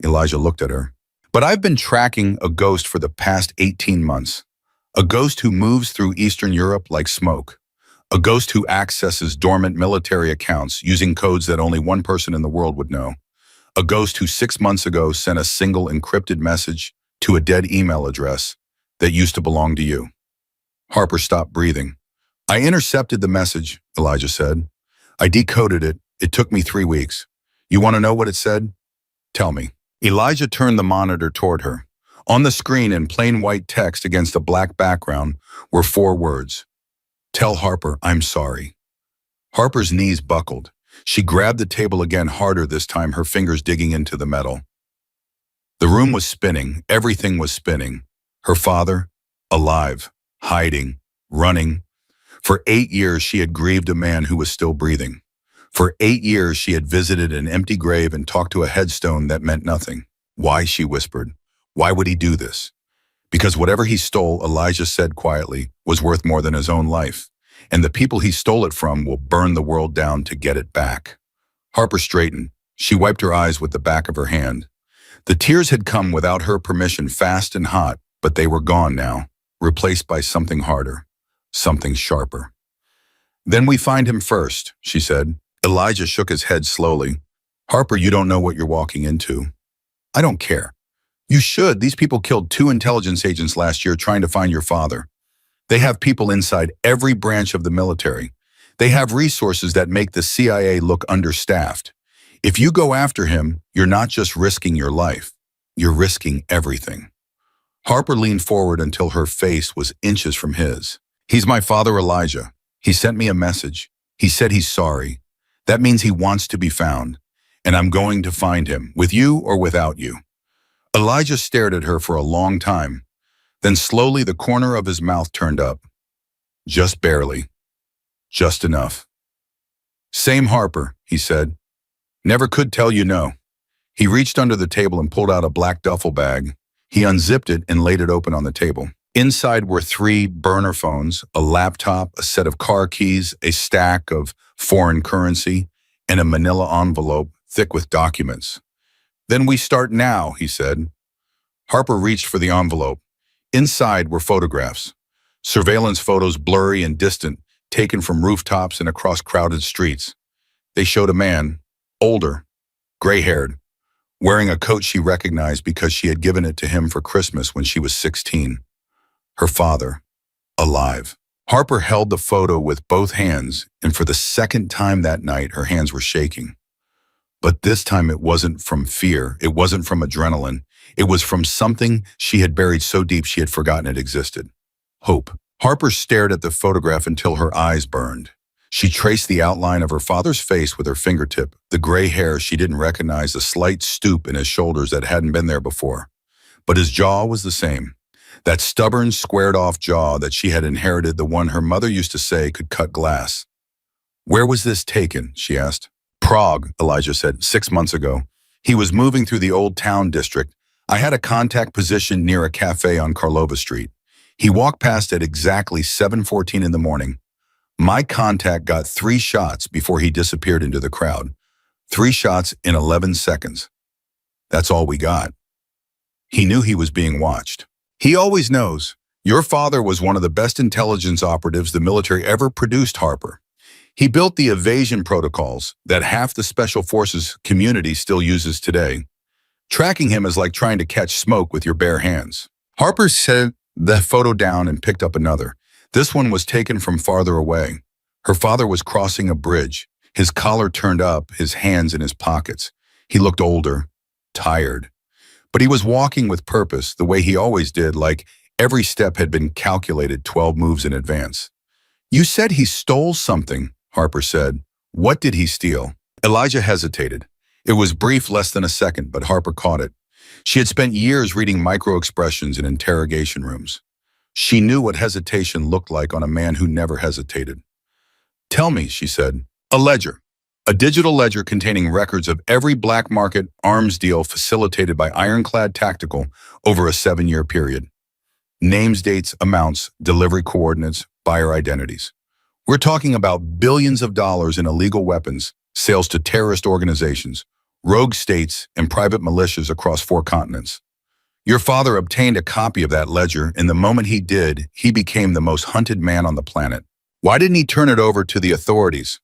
Elijah looked at her, but I've been tracking a ghost for the past 18 months. A ghost who moves through Eastern Europe like smoke. A ghost who accesses dormant military accounts using codes that only one person in the world would know. A ghost who 6 months ago sent a single encrypted message to a dead email address that used to belong to you. Harper stopped breathing. I intercepted the message, Elijah said. I decoded it. It took me 3 weeks. You want to know what it said? Tell me. Elijah turned the monitor toward her. On the screen in plain white text against a black background were 4 words. Tell Harper I'm sorry. Harper's knees buckled. She grabbed the table again harder this time, her fingers digging into the metal. The room was spinning. Everything was spinning. Her father, alive, hiding, running. For 8 years, she had grieved a man who was still breathing. For 8 years, she had visited an empty grave and talked to a headstone that meant nothing. Why, she whispered. Why would he do this? Because whatever he stole, Elijah said quietly, was worth more than his own life. And the people he stole it from will burn the world down to get it back. Harper straightened. She wiped her eyes with the back of her hand. The tears had come without her permission, fast and hot, but they were gone now, replaced by something harder, something sharper. Then we find him first, she said. Elijah shook his head slowly. Harper, you don't know what you're walking into. I don't care. You should. These people killed 2 intelligence agents last year trying to find your father. They have people inside every branch of the military. They have resources that make the CIA look understaffed. If you go after him, you're not just risking your life. You're risking everything. Harper leaned forward until her face was inches from his. He's my father, Elijah. He sent me a message. He said he's sorry. That means he wants to be found. And I'm going to find him, with you or without you. Elijah stared at her for a long time. Then slowly the corner of his mouth turned up. Just barely. Just enough. Same Harper, he said. Never could tell you no. He reached under the table and pulled out a black duffel bag. He unzipped it and laid it open on the table. Inside were 3 burner phones, a laptop, a set of car keys, a stack of foreign currency, and a manila envelope thick with documents. Then we start now, he said. Harper reached for the envelope. Inside were photographs. Surveillance photos, blurry and distant, taken from rooftops and across crowded streets. They showed a man, older, gray-haired, wearing a coat she recognized because she had given it to him for Christmas when she was 16. Her father, alive. Harper held the photo with both hands, and for the second time that night, her hands were shaking. But this time it wasn't from fear, it wasn't from adrenaline, it was from something she had buried so deep she had forgotten it existed. Hope. Harper stared at the photograph until her eyes burned. She traced the outline of her father's face with her fingertip, the gray hair she didn't recognize, a slight stoop in his shoulders that hadn't been there before. But his jaw was the same. That stubborn, squared-off jaw that she had inherited, the one her mother used to say could cut glass. Where was this taken? She asked. Prague, Elijah said, 6 months ago. He was moving through the old town district. I had a contact position near a cafe on Karlova Street. He walked past at exactly 7:14 in the morning. My contact got 3 shots before he disappeared into the crowd. 3 shots in 11 seconds. That's all we got. He knew he was being watched. He always knows. Your father was one of the best intelligence operatives the military ever produced, Harper. He built the evasion protocols that half the Special Forces community still uses today. Tracking him is like trying to catch smoke with your bare hands. Harper set the photo down and picked up another. This one was taken from farther away. Her father was crossing a bridge, his collar turned up, his hands in his pockets. He looked older, tired. But he was walking with purpose, the way he always did, like every step had been calculated 12 moves in advance. You said he stole something, Harper said. What did he steal? Elijah hesitated. It was brief, less than a second, but Harper caught it. She had spent years reading micro-expressions in interrogation rooms. She knew what hesitation looked like on a man who never hesitated. "Tell me," she said. "A ledger. A digital ledger containing records of every black market arms deal facilitated by Ironclad Tactical over a 7-year period. Names, dates, amounts, delivery coordinates, buyer identities. We're talking about billions of dollars in illegal weapons, sales to terrorist organizations, rogue states, and private militias across 4 continents. Your father obtained a copy of that ledger, and the moment he did, he became the most hunted man on the planet. Why didn't he turn it over to the authorities?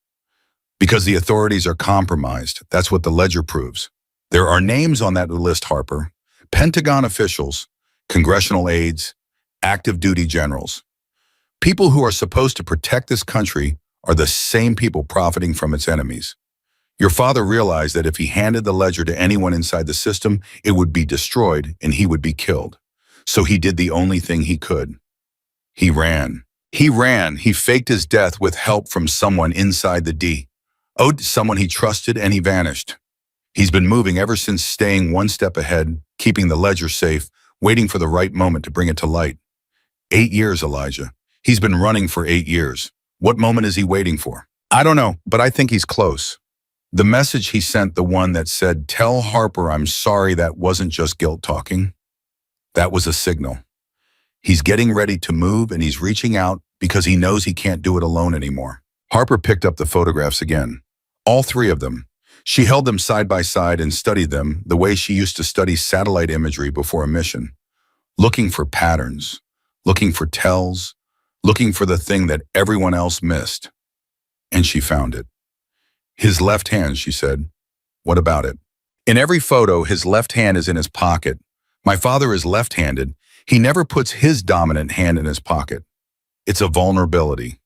Because the authorities are compromised. That's what the ledger proves. There are names on that list, Harper. Pentagon officials, congressional aides, active duty generals. People who are supposed to protect this country are the same people profiting from its enemies. Your father realized that if he handed the ledger to anyone inside the system, it would be destroyed and he would be killed. So he did the only thing he could. He ran. He faked his death with help from someone inside the D. Owed to someone he trusted, and he vanished. He's been moving ever since, staying one step ahead, keeping the ledger safe, waiting for the right moment to bring it to light. 8 years, Elijah. He's been running for 8 years. What moment is he waiting for? I don't know, but I think he's close. The message he sent, the one that said, "Tell Harper I'm sorry," that wasn't just guilt talking. That was a signal. He's getting ready to move, and he's reaching out because he knows he can't do it alone anymore. Harper picked up the photographs again. All 3 of them. She held them side by side and studied them the way she used to study satellite imagery before a mission, looking for patterns, looking for tells, looking for the thing that everyone else missed. And she found it. His left hand, she said. What about it? In every photo, his left hand is in his pocket. My father is left-handed. He never puts his dominant hand in his pocket. It's a vulnerability.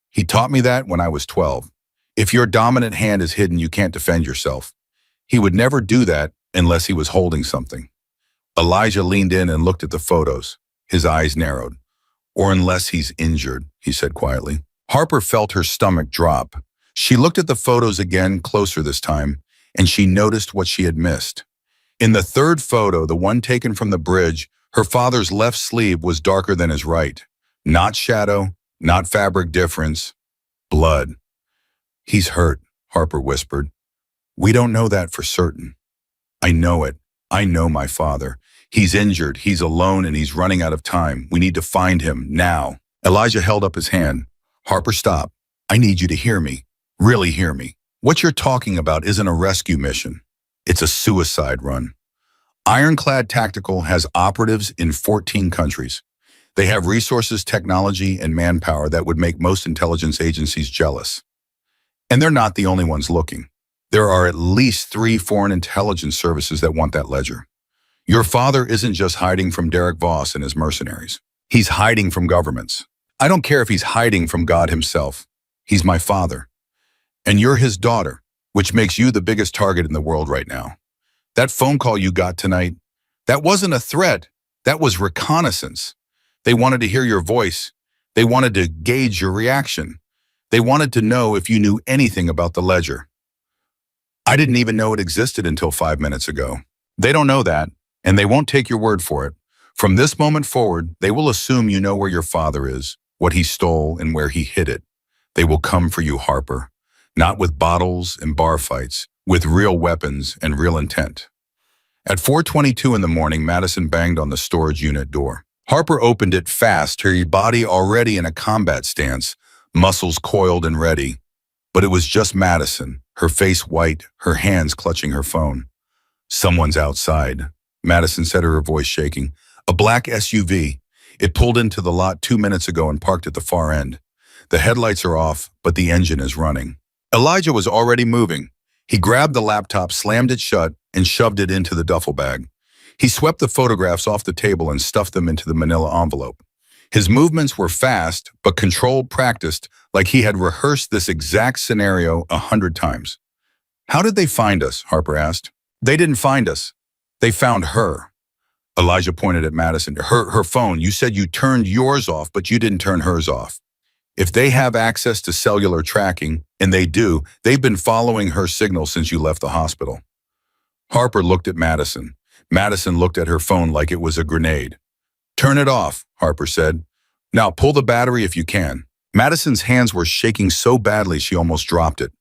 He taught me that when I was 12. If your dominant hand is hidden, you can't defend yourself. He would never do that unless he was holding something. Elijah leaned in and looked at the photos. His eyes narrowed. Or unless he's injured, he said quietly. Harper felt her stomach drop. She looked at the photos again, closer this time, and she noticed what she had missed. In the 3rd photo, the one taken from the bridge, her father's left sleeve was darker than his right. Not shadow, not fabric difference, blood. "He's hurt," Harper whispered. "We don't know that for certain." "I know it. I know my father. He's injured, he's alone, and he's running out of time. We need to find him, now." Elijah held up his hand. "Harper, stop. I need you to hear me. Really hear me. What you're talking about isn't a rescue mission. It's a suicide run. Ironclad Tactical has operatives in 14 countries. They have resources, technology, and manpower that would make most intelligence agencies jealous. And they're not the only ones looking. There are at least 3 foreign intelligence services that want that ledger. Your father isn't just hiding from Derek Voss and his mercenaries. He's hiding from governments. I don't care if he's hiding from God himself. He's my father. And you're his daughter, which makes you the biggest target in the world right now. That phone call you got tonight, that wasn't a threat. That was reconnaissance. They wanted to hear your voice. They wanted to gauge your reaction. They wanted to know if you knew anything about the ledger. I didn't even know it existed until 5 minutes ago. They don't know that, and they won't take your word for it. From this moment forward, they will assume you know where your father is, what he stole, and where he hid it. They will come for you, Harper. Not with bottles and bar fights, with real weapons and real intent." At 4:22 in the morning, Madison banged on the storage unit door. Harper opened it fast, her body already in a combat stance, muscles coiled and ready. But it was just Madison, her face white, her hands clutching her phone. "Someone's outside," Madison said, her voice shaking. "A black SUV. It pulled into the lot 2 minutes ago and parked at the far end. The headlights are off, but the engine is running." Elijah was already moving. He grabbed the laptop, slammed it shut, and shoved it into the duffel bag. He swept the photographs off the table and stuffed them into the manila envelope. His movements were fast, but controlled, practiced, like he had rehearsed this exact scenario 100 times. "How did they find us?" Harper asked. "They didn't find us. They found her." Elijah pointed at Madison. Her phone. "You said you turned yours off, but you didn't turn hers off." If they have access to cellular tracking, and they do, they've been following her signal since you left the hospital. Harper looked at Madison. Madison looked at her phone like it was a grenade. Turn it off, Harper said. Now pull the battery if you can. Madison's hands were shaking so badly she almost dropped it.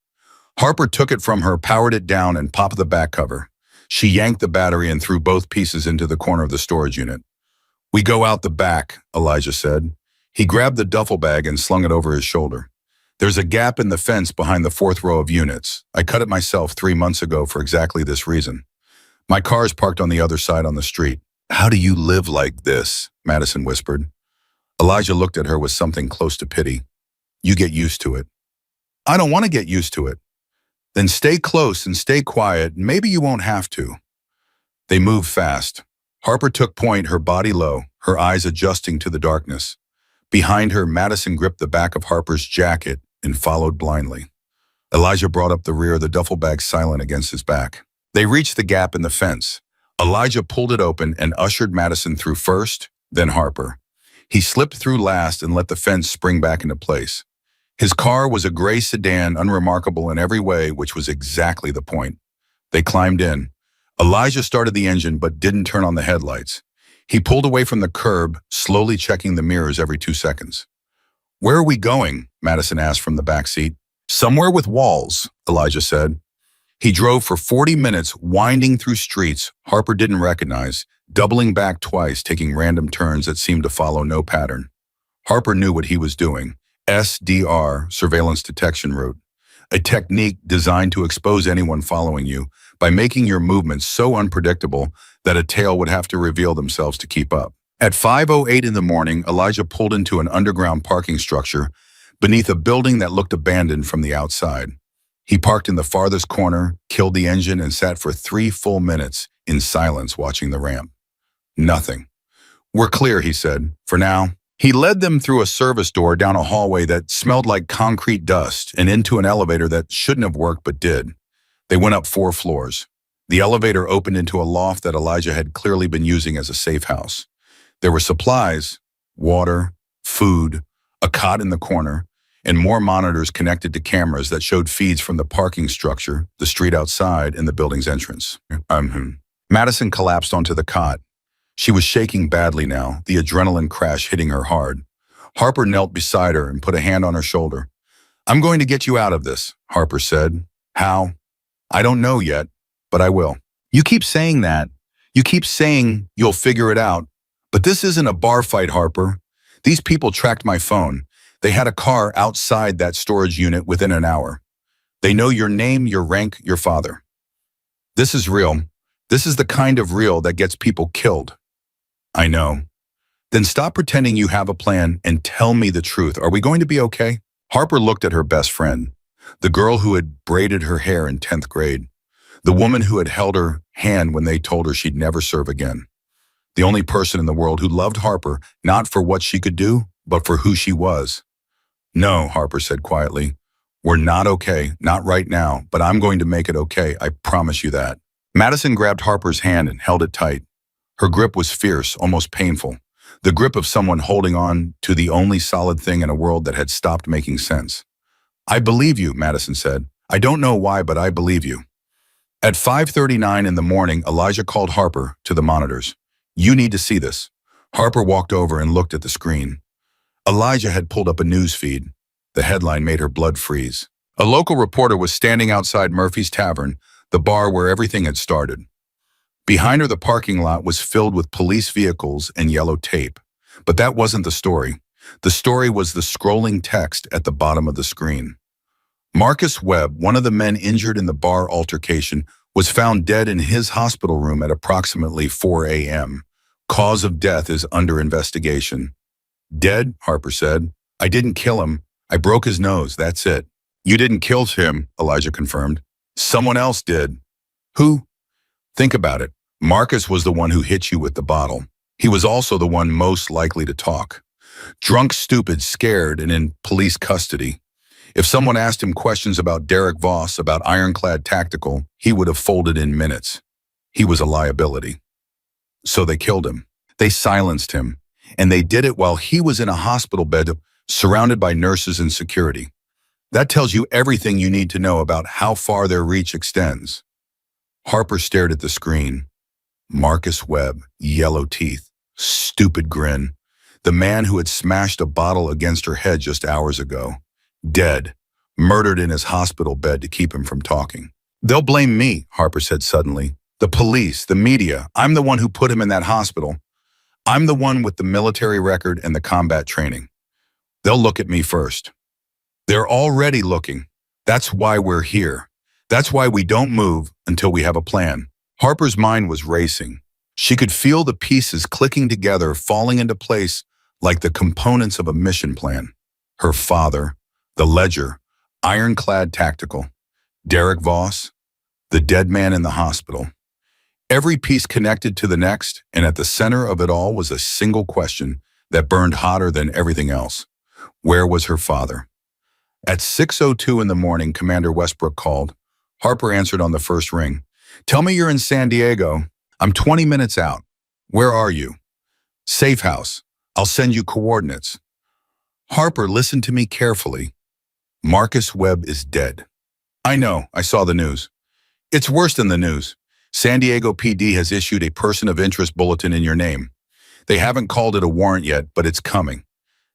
Harper took it from her, powered it down, and popped the back cover. She yanked the battery and threw both pieces into the corner of the storage unit. We go out the back, Elijah said. He grabbed the duffel bag and slung it over his shoulder. There's a gap in the fence behind the fourth row of units. I cut it myself 3 months ago for exactly this reason. My car's parked on the other side on the street. How do you live like this? Madison whispered. Elijah looked at her with something close to pity. You get used to it. I don't want to get used to it. Then stay close and stay quiet. Maybe you won't have to. They moved fast. Harper took point, her body low, her eyes adjusting to the darkness. Behind her, Madison gripped the back of Harper's jacket and followed blindly. Elijah brought up the rear, the duffel bag silent against his back. They reached the gap in the fence. Elijah pulled it open and ushered Madison through first, then Harper. He slipped through last and let the fence spring back into place. His car was a gray sedan, unremarkable in every way, which was exactly the point. They climbed in. Elijah started the engine but didn't turn on the headlights. He pulled away from the curb, slowly checking the mirrors every 2 seconds. Where are we going? Madison asked from the back seat. Somewhere with walls, Elijah said. He drove for 40 minutes, winding through streets Harper didn't recognize, doubling back twice, taking random turns that seemed to follow no pattern. Harper knew what he was doing. SDR, surveillance detection route, a technique designed to expose anyone following you by making your movements so unpredictable that a tail would have to reveal themselves to keep up. At 5:08 in the morning, Elijah pulled into an underground parking structure beneath a building that looked abandoned from the outside. He parked in the farthest corner, killed the engine, and sat for 3 full minutes in silence watching the ramp. Nothing. We're clear, he said, for now. He led them through a service door, down a hallway that smelled like concrete dust, and into an elevator that shouldn't have worked but did. They went up 4 floors. The elevator opened into a loft that Elijah had clearly been using as a safe house. There were supplies, water, food, a cot in the corner, and more monitors connected to cameras that showed feeds from the parking structure, the street outside, and the building's entrance. Madison collapsed onto the cot. She was shaking badly now, the adrenaline crash hitting her hard. Harper knelt beside her and put a hand on her shoulder. I'm going to get you out of this, Harper said. How? I don't know yet, but I will. You keep saying that. You keep saying you'll figure it out. But this isn't a bar fight, Harper. These people tracked my phone. They had a car outside that storage unit within an hour. They know your name, your rank, your father. This is real. This is the kind of real that gets people killed. I know. Then stop pretending you have a plan and tell me the truth. Are we going to be okay? Harper looked at her best friend, the girl who had braided her hair in 10th grade, the woman who had held her hand when they told her she'd never serve again. The only person in the world who loved Harper, not for what she could do, but for who she was. No, Harper said quietly. We're not okay, not right now, but I'm going to make it okay, I promise you that. Madison grabbed Harper's hand and held it tight. Her grip was fierce, almost painful, the grip of someone holding on to the only solid thing in a world that had stopped making sense. I believe you, Madison said. I don't know why, but I believe you. At 5:39 in the morning, Elijah called Harper to the monitors. You need to see this. Harper walked over and looked at the screen. Elijah had pulled up a news feed. The headline made her blood freeze. A local reporter was standing outside Murphy's Tavern, the bar where everything had started. Behind her, the parking lot was filled with police vehicles and yellow tape. But that wasn't the story. The story was the scrolling text at the bottom of the screen. Marcus Webb, one of the men injured in the bar altercation, was found dead in his hospital room at approximately 4 a.m. Cause of death is under investigation. Dead, Harper said. I didn't kill him. I broke his nose, that's it. You didn't kill him, Elijah confirmed. Someone else did. Who? Think about it. Marcus was the one who hit you with the bottle. He was also the one most likely to talk. Drunk, stupid, scared, and in police custody. If someone asked him questions about Derek Voss, about Ironclad Tactical, he would have folded in minutes. He was a liability. So they killed him. They silenced him. And they did it while he was in a hospital bed surrounded by nurses and security. That tells you everything you need to know about how far their reach extends. Harper stared at the screen. Marcus Webb, yellow teeth, stupid grin. The man who had smashed a bottle against her head just hours ago. Dead, murdered in his hospital bed to keep him from talking. They'll blame me, Harper said suddenly. The police, the media. I'm the one who put him in that hospital. I'm the one with the military record and the combat training. They'll look at me first. They're already looking. That's why we're here. That's why we don't move until we have a plan. Harper's mind was racing. She could feel the pieces clicking together, falling into place like the components of a mission plan. Her father, the ledger, ironclad tactical. Derek Voss, the dead man in the hospital. Every piece connected to the next, and at the center of it all was a single question that burned hotter than everything else. Where was her father? At 6:02 in the morning, Commander Westbrook called. Harper answered on the first ring. Tell me you're in San Diego. I'm 20 minutes out. Where are you? Safe house. I'll send you coordinates. Harper, listen to me carefully. Marcus Webb is dead. I know, I saw the news. It's worse than the news. San Diego PD has issued a person of interest bulletin in your name. They haven't called it a warrant yet, but it's coming.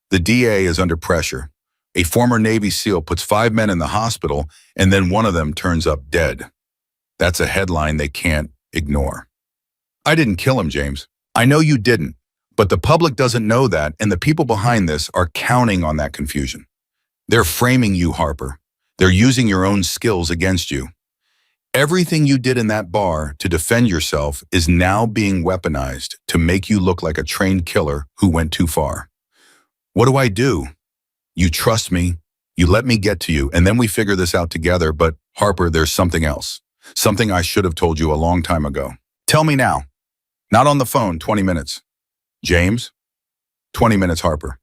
The DA is under pressure. A former Navy SEAL puts 5 men in the hospital, and then one of them turns up dead. That's a headline they can't ignore. I didn't kill him, James. I know you didn't, but the public doesn't know that, and the people behind this are counting on that confusion. They're framing you, Harper. They're using your own skills against you. Everything you did in that bar to defend yourself is now being weaponized to make you look like a trained killer who went too far. What do I do? You trust me, you let me get to you, and then we figure this out together, but Harper, there's something else. Something I should have told you a long time ago. Tell me now. Not on the phone, 20 minutes. James? 20 minutes, Harper.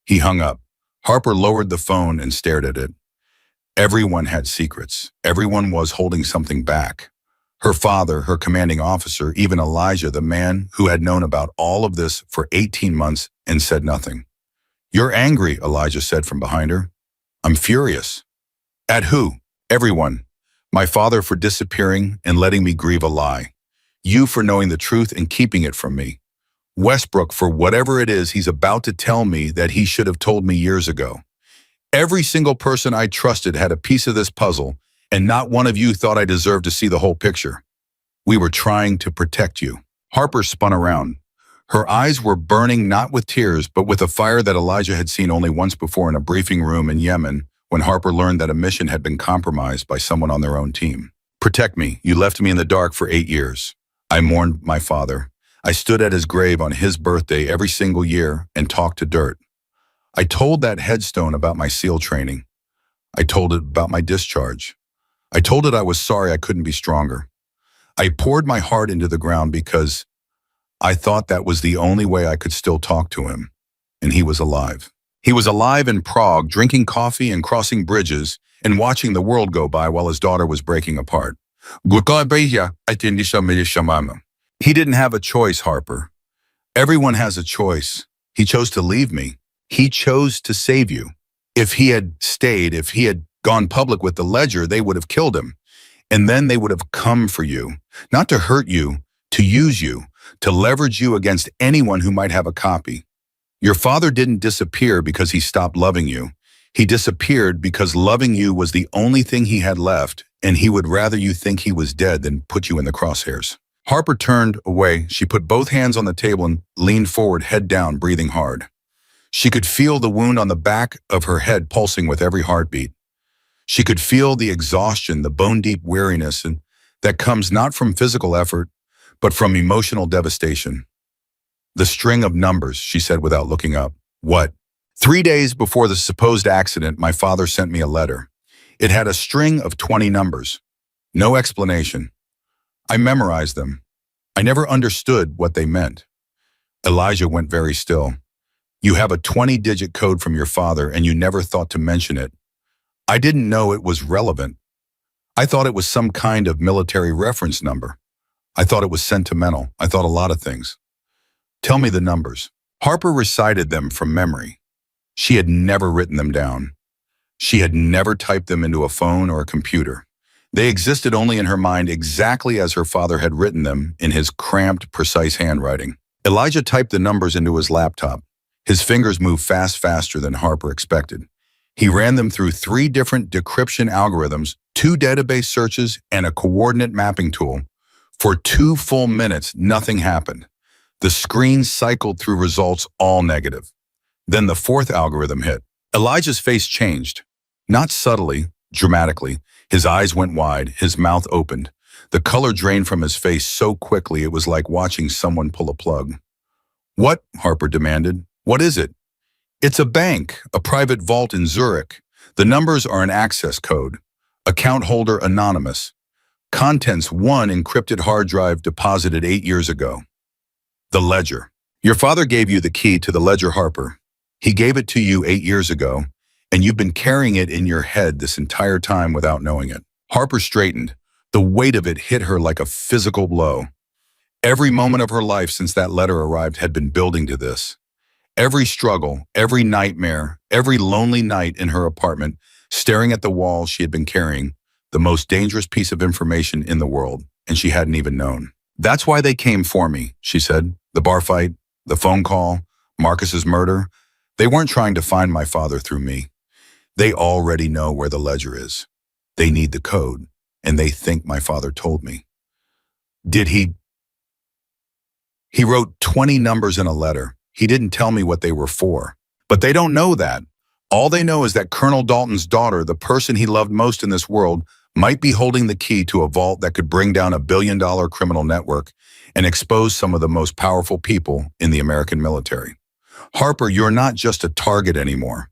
He hung up. Harper lowered the phone and stared at it. Everyone had secrets. Everyone was holding something back. Her father, her commanding officer, even Elijah, the man who had known about all of this for 18 months and said nothing. You're angry, Elijah said from behind her. I'm furious. At who? Everyone. My father for disappearing and letting me grieve a lie. You for knowing the truth and keeping it from me. Westbrook for whatever it is he's about to tell me that he should have told me years ago. Every single person I trusted had a piece of this puzzle, and not one of you thought I deserved to see the whole picture. We were trying to protect you. Harper spun around. Her eyes were burning not with tears, but with a fire that Elijah had seen only once before in a briefing room in Yemen, when Harper learned that a mission had been compromised by someone on their own team. Protect me. You left me in the dark for 8 years. I mourned my father. I stood at his grave on his birthday every single year and talked to dirt. I told that headstone about my SEAL training. I told it about my discharge. I told it I was sorry I couldn't be stronger. I poured my heart into the ground because I thought that was the only way I could still talk to him. And he was alive. He was alive in Prague, drinking coffee and crossing bridges and watching the world go by while his daughter was breaking apart. He didn't have a choice, Harper. Everyone has a choice. He chose to leave me. He chose to save you. If he had stayed, if he had gone public with the ledger, they would have killed him. And then they would have come for you, not to hurt you, to use you, to leverage you against anyone who might have a copy. Your father didn't disappear because he stopped loving you. He disappeared because loving you was the only thing he had left, and he would rather you think he was dead than put you in the crosshairs. Harper turned away. She put both hands on the table and leaned forward, head down, breathing hard. She could feel the wound on the back of her head pulsing with every heartbeat. She could feel the exhaustion, the bone-deep weariness, and that comes not from physical effort, but from emotional devastation. The string of numbers, she said without looking up. What? 3 days before the supposed accident, my father sent me a letter. It had a string of 20 numbers. No explanation. I memorized them. I never understood what they meant. Elijah went very still. You have a 20-digit code from your father and you never thought to mention it. I didn't know it was relevant. I thought it was some kind of military reference number. I thought it was sentimental. I thought a lot of things. Tell me the numbers. Harper recited them from memory. She had never written them down. She had never typed them into a phone or a computer. They existed only in her mind exactly as her father had written them in his cramped, precise handwriting. Elijah typed the numbers into his laptop. His fingers moved faster than Harper expected. He ran them through 3 different decryption algorithms, 2 database searches, and a coordinate mapping tool. For 2 full minutes, nothing happened. The screen cycled through results all negative. Then the 4th algorithm hit. Elijah's face changed. Not subtly, dramatically. His eyes went wide, his mouth opened. The color drained from his face so quickly it was like watching someone pull a plug. "What?" Harper demanded. "What is it?" "It's a bank, a private vault in Zurich. The numbers are an access code. Account holder anonymous. Contents 1 encrypted hard drive deposited 8 years ago. The ledger. Your father gave you the key to the ledger, Harper. He gave it to you 8 years ago, and you've been carrying it in your head this entire time without knowing it." Harper straightened. The weight of it hit her like a physical blow. Every moment of her life since that letter arrived had been building to this. Every struggle, every nightmare, every lonely night in her apartment, staring at the wall she had been carrying, the most dangerous piece of information in the world, and she hadn't even known. "That's why they came for me," she said. "The bar fight, the phone call, Marcus's murder. They weren't trying to find my father through me. They already know where the ledger is. They need the code, and they think my father told me." "Did he?" "He wrote 20 numbers in a letter. He didn't tell me what they were for. But they don't know that. All they know is that Colonel Dalton's daughter, the person he loved most in this world, might be holding the key to a vault that could bring down a billion-dollar criminal network and expose some of the most powerful people in the American military. Harper, you're not just a target anymore.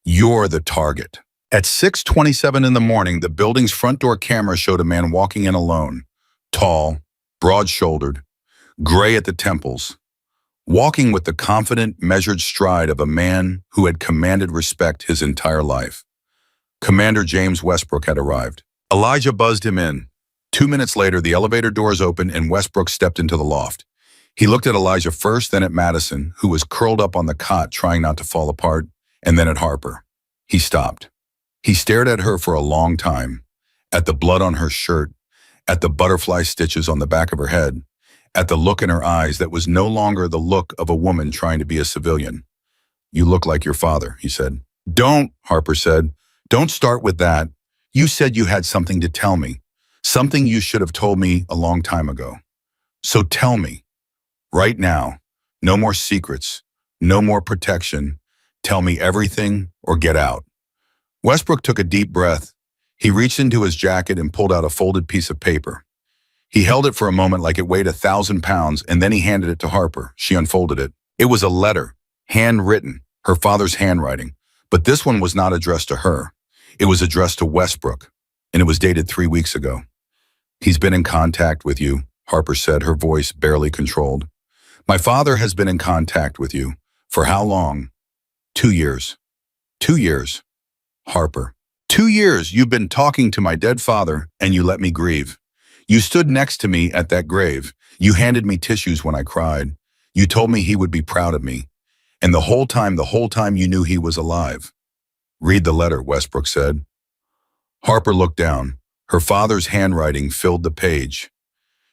You're the target." At 6:27 in the morning, the building's front door camera showed a man walking in alone, tall, broad-shouldered, gray at the temples, walking with the confident, measured stride of a man who had commanded respect his entire life. Commander James Westbrook had arrived. Elijah buzzed him in. 2 minutes later, the elevator doors opened and Westbrook stepped into the loft. He looked at Elijah first, then at Madison, who was curled up on the cot trying not to fall apart, and then at Harper. He stopped. He stared at her for a long time, at the blood on her shirt, at the butterfly stitches on the back of her head, at the look in her eyes that was no longer the look of a woman trying to be a civilian. "You look like your father," he said. "Don't," Harper said. "Don't start with that. You said you had something to tell me, something you should have told me a long time ago. So tell me, right now. No more secrets, no more protection. Tell me everything or get out." Westbrook took a deep breath. He reached into his jacket and pulled out a folded piece of paper. He held it for a moment like it weighed 1,000 pounds, and then he handed it to Harper. She unfolded it. It was a letter, handwritten, her father's handwriting. But this one was not addressed to her. It was addressed to Westbrook, and it was dated 3 weeks ago. "He's been in contact with you," Harper said, her voice barely controlled. "My father has been in contact with you. For how long?" 2 years. 2 years. Harper. 2 years you've been talking to my dead father, and you let me grieve. You stood next to me at that grave. You handed me tissues when I cried. You told me he would be proud of me. And the whole time you knew he was alive." "Read the letter," Westbrook said. Harper looked down. Her father's handwriting filled the page.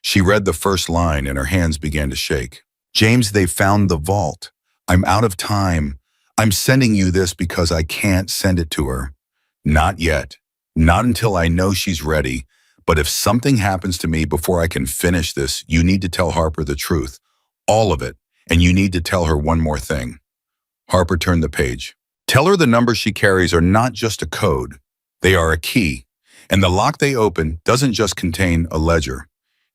She read the first line and her hands began to shake. "James, they found the vault. I'm out of time. I'm sending you this because I can't send it to her. Not yet. Not until I know she's ready. But if something happens to me before I can finish this, you need to tell Harper the truth. All of it. And you need to tell her one more thing." Harper turned the page. "Tell her the numbers she carries are not just a code. They are a key. And the lock they open doesn't just contain a ledger.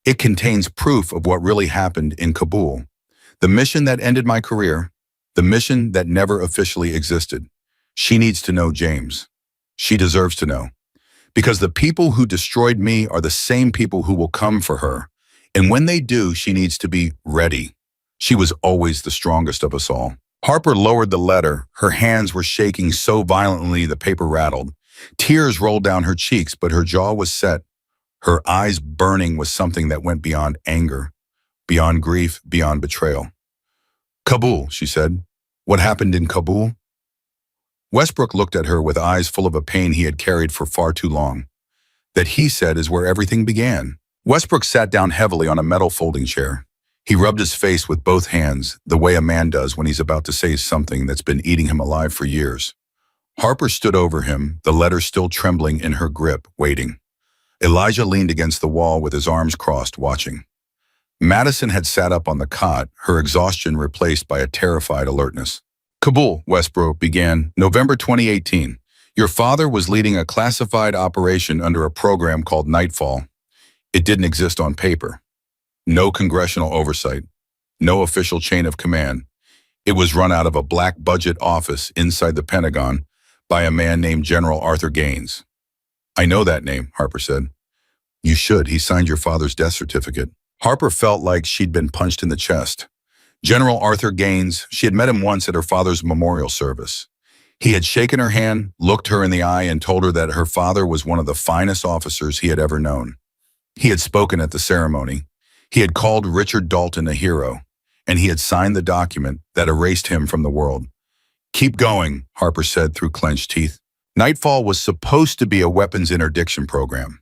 It contains proof of what really happened in Kabul. The mission that ended my career. The mission that never officially existed. She needs to know, James. She deserves to know. Because the people who destroyed me are the same people who will come for her. And when they do, she needs to be ready. She was always the strongest of us all." Harper lowered the letter. Her hands were shaking so violently the paper rattled. Tears rolled down her cheeks, but her jaw was set, her eyes burning with something that went beyond anger, beyond grief, beyond betrayal. "Kabul," she said. "What happened in Kabul?" Westbrook looked at her with eyes full of a pain he had carried for far too long. That, he said, is where everything began. Westbrook sat down heavily on a metal folding chair. He rubbed his face with both hands, the way a man does when he's about to say something that's been eating him alive for years. Harper stood over him, the letter still trembling in her grip, waiting. Elijah leaned against the wall with his arms crossed, watching. Madison had sat up on the cot, her exhaustion replaced by a terrified alertness. Kabul, Westbrook began, November 2018. Your father was leading a classified operation under a program called Nightfall. It didn't exist on paper. No congressional oversight. No official chain of command. It was run out of a black budget office inside the Pentagon by a man named General Arthur Gaines. I know that name, Harper said. You should. He signed your father's death certificate. Harper felt like she'd been punched in the chest. General Arthur Gaines, she had met him once at her father's memorial service. He had shaken her hand, looked her in the eye, and told her that her father was one of the finest officers he had ever known. He had spoken at the ceremony. He had called Richard Dalton a hero, and he had signed the document that erased him from the world. Keep going, Harper said through clenched teeth. Nightfall was supposed to be a weapons interdiction program.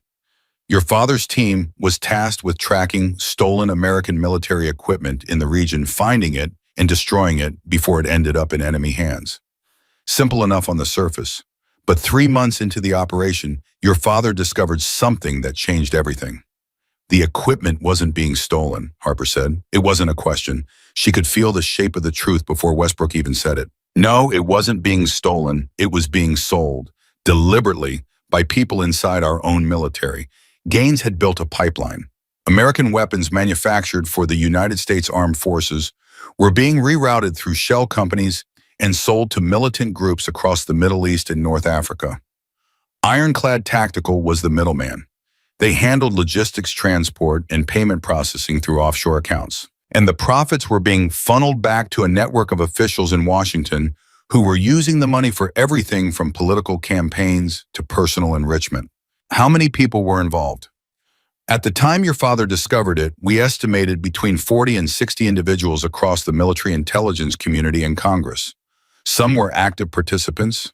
Your father's team was tasked with tracking stolen American military equipment in the region, finding it and destroying it before it ended up in enemy hands. Simple enough on the surface, but 3 months into the operation, your father discovered something that changed everything. The equipment wasn't being stolen, Harper said. It wasn't a question. She could feel the shape of the truth before Westbrook even said it. No, it wasn't being stolen. It was being sold, deliberately, by people inside our own military. Gaines had built a pipeline. American weapons manufactured for the United States Armed Forces were being rerouted through shell companies and sold to militant groups across the Middle East and North Africa. Ironclad Tactical was the middleman. They handled logistics, transport, and payment processing through offshore accounts. And the profits were being funneled back to a network of officials in Washington who were using the money for everything from political campaigns to personal enrichment. How many people were involved? At the time your father discovered it, we estimated between 40 and 60 individuals across the military intelligence community and Congress. Some were active participants.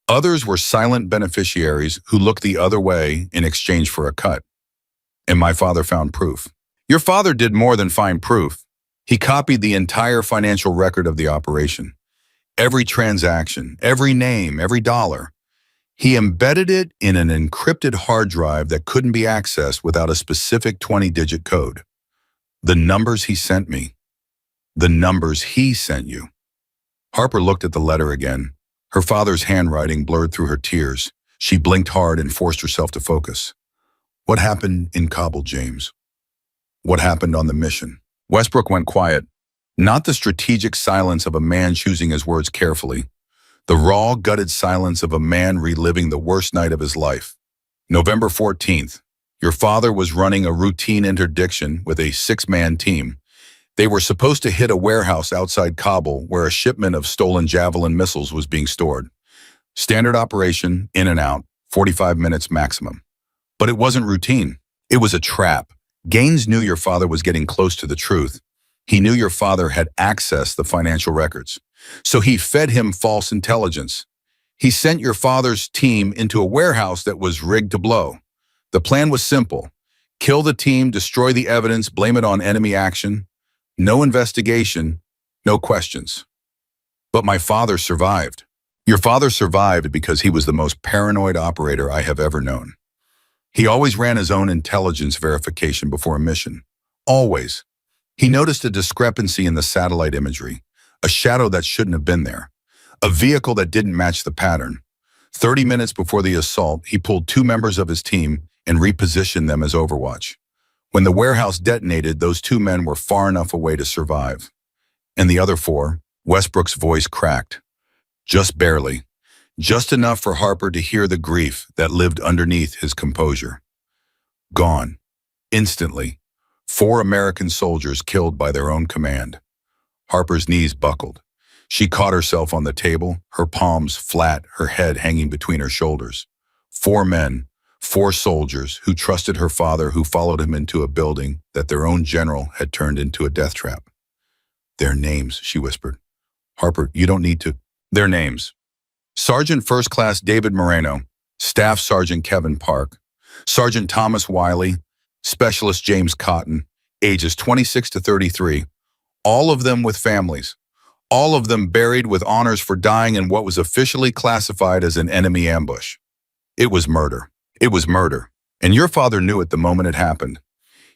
Others were silent beneficiaries who looked the other way in exchange for a cut. And my father found proof. Your father did more than find proof. He copied the entire financial record of the operation. Every transaction, every name, every dollar. He embedded it in an encrypted hard drive that couldn't be accessed without a specific 20-digit code. The numbers he sent me. The numbers he sent you. Harper looked at the letter again. Her father's handwriting blurred through her tears. She blinked hard and forced herself to focus. What happened in Kabul, James? What happened on the mission? Westbrook went quiet. Not the strategic silence of a man choosing his words carefully. The raw, gutted silence of a man reliving the worst night of his life. November 14th. Your father was running a routine interdiction with a 6-man team. They were supposed to hit a warehouse outside Kabul where a shipment of stolen Javelin missiles was being stored. Standard operation, in and out, 45 minutes maximum. But it wasn't routine. It was a trap. Gaines knew your father was getting close to the truth. He knew your father had accessed the financial records. So he fed him false intelligence. He sent your father's team into a warehouse that was rigged to blow. The plan was simple. Kill the team, destroy the evidence, blame it on enemy action. No investigation, no questions. But my father survived. Your father survived because he was the most paranoid operator I have ever known. He always ran his own intelligence verification before a mission. Always. He noticed a discrepancy in the satellite imagery, a shadow that shouldn't have been there, a vehicle that didn't match the pattern. 30 minutes before the assault, he pulled 2 members of his team and repositioned them as overwatch. When the warehouse detonated, those 2 men were far enough away to survive. And the other 4, Westbrook's voice cracked. Just barely. Just enough for Harper to hear the grief that lived underneath his composure. Gone. Instantly. 4 American soldiers killed by their own command. Harper's knees buckled. She caught herself on the table, her palms flat, her head hanging between her shoulders. 4 men, 4 soldiers who trusted her father, who followed him into a building that their own general had turned into a death trap. Their names, she whispered. Harper, you don't need to. Their names. Sergeant First Class David Moreno, Staff Sergeant Kevin Park, Sergeant Thomas Wiley, Specialist James Cotton, ages 26 to 33, all of them with families, all of them buried with honors for dying in what was officially classified as an enemy ambush. It was murder. It was murder. And your father knew it the moment it happened.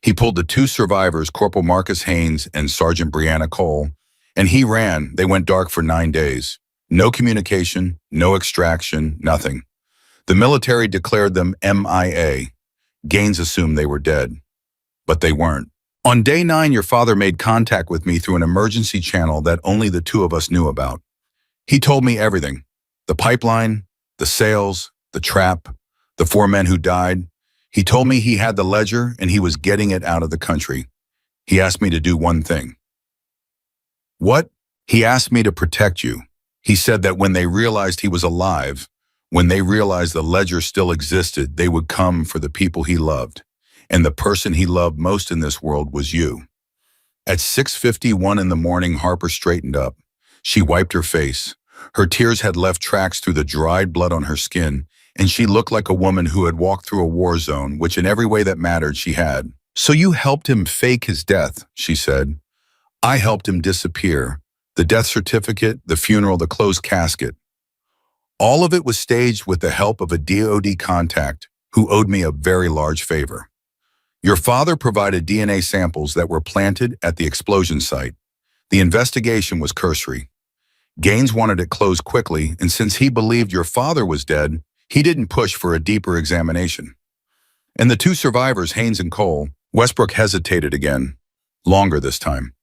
He pulled the two survivors, Corporal Marcus Haynes and Sergeant Brianna Cole, and he ran. They went dark for 9 days. No communication, no extraction, nothing. The military declared them MIA. Gaines assumed they were dead, but they weren't. On day 9, your father made contact with me through an emergency channel that only the two of us knew about. He told me everything. The pipeline, the sales, the trap, the 4 men who died. He told me he had the ledger and he was getting it out of the country. He asked me to do one thing. What? He asked me to protect you. He said that when they realized he was alive, when they realized the ledger still existed, they would come for the people he loved. And the person he loved most in this world was you. At 6:51 in the morning, Harper straightened up. She wiped her face. Her tears had left tracks through the dried blood on her skin, and she looked like a woman who had walked through a war zone, which in every way that mattered she had. So you helped him fake his death, she said. I helped him disappear. The death certificate, the funeral, the closed casket. All of it was staged with the help of a DoD contact who owed me a very large favor. Your father provided DNA samples that were planted at the explosion site. The investigation was cursory. Gaines wanted it closed quickly, and since he believed your father was dead, he didn't push for a deeper examination. And the two survivors, Haynes and Cole, Westbrook hesitated again, longer this time.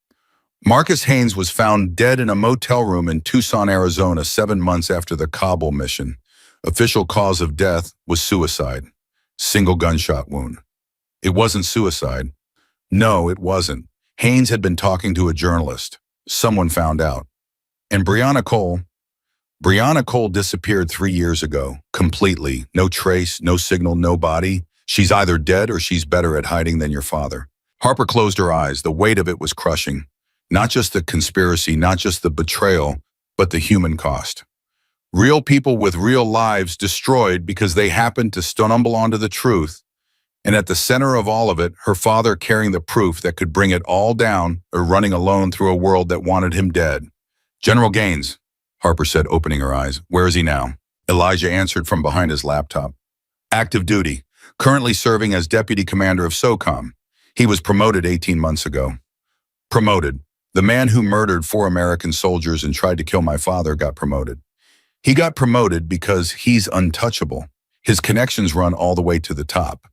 Marcus Haynes was found dead in a motel room in Tucson, Arizona, 7 months after the Kabul mission. Official cause of death was suicide. Single gunshot wound. It wasn't suicide. No, it wasn't. Haynes had been talking to a journalist. Someone found out. And Brianna Cole disappeared 3 years ago, completely. No trace, no signal, no body. She's either dead or she's better at hiding than your father. Harper closed her eyes. The weight of it was crushing. Not just the conspiracy, not just the betrayal, but the human cost. Real people with real lives destroyed because they happened to stumble onto the truth. And at the center of all of it, her father carrying the proof that could bring it all down or running alone through a world that wanted him dead. General Gaines, Harper said, opening her eyes. Where is he now? Elijah answered from behind his laptop. Active duty, currently serving as deputy commander of SOCOM. He was promoted 18 months ago. Promoted. The man who murdered 4 American soldiers and tried to kill my father got promoted. He got promoted because he's untouchable. His connections run all the way to the top.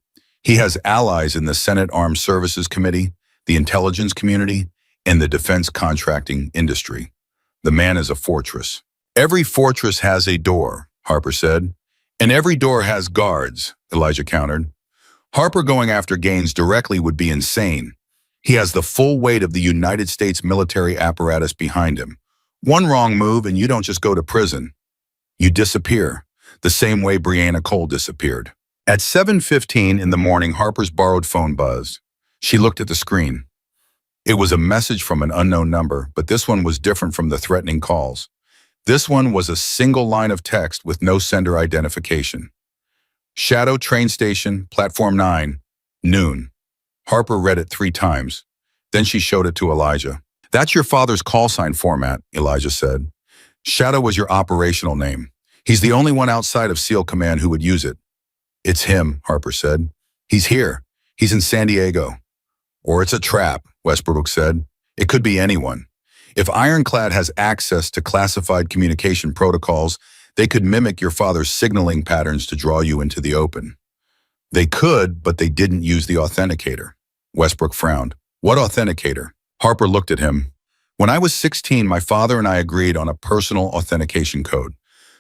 He has allies in the Senate Armed Services Committee, the intelligence community, and the defense contracting industry. The man is a fortress. Every fortress has a door, Harper said. And every door has guards, Elijah countered. Harper going after Gaines directly would be insane. He has the full weight of the United States military apparatus behind him. One wrong move and you don't just go to prison. You disappear, the same way Brianna Cole disappeared. At 7:15 in the morning, Harper's borrowed phone buzzed. She looked at the screen. It was a message from an unknown number, but this one was different from the threatening calls. This one was a single line of text with no sender identification. Shadow train station, platform 9, noon. Harper read it 3 times. Then she showed it to Elijah. That's your father's call sign format, Elijah said. Shadow was your operational name. He's the only one outside of SEAL Command who would use it. It's him, Harper said. He's here. He's in San Diego. Or it's a trap, Westbrook said. It could be anyone. If Ironclad has access to classified communication protocols, they could mimic your father's signaling patterns to draw you into the open. They could, but they didn't use the authenticator. Westbrook frowned. What authenticator? Harper looked at him. When I was 16, my father and I agreed on a personal authentication code.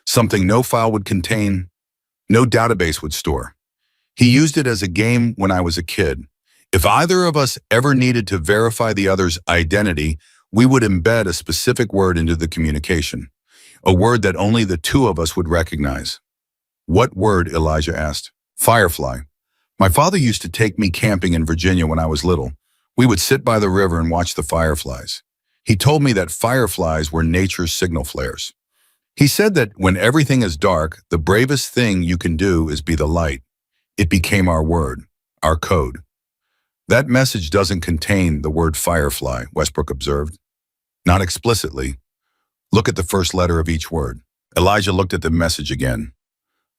Something no file would contain, no database would store. He used it as a game when I was a kid. If either of us ever needed to verify the other's identity, we would embed a specific word into the communication. A word that only the two of us would recognize. What word? Elijah asked. Firefly. My father used to take me camping in Virginia when I was little. We would sit by the river and watch the fireflies. He told me that fireflies were nature's signal flares. He said that when everything is dark, the bravest thing you can do is be the light. It became our word, our code. That message doesn't contain the word firefly, Westbrook observed. Not explicitly. Look at the first letter of each word. Elijah looked at the message again.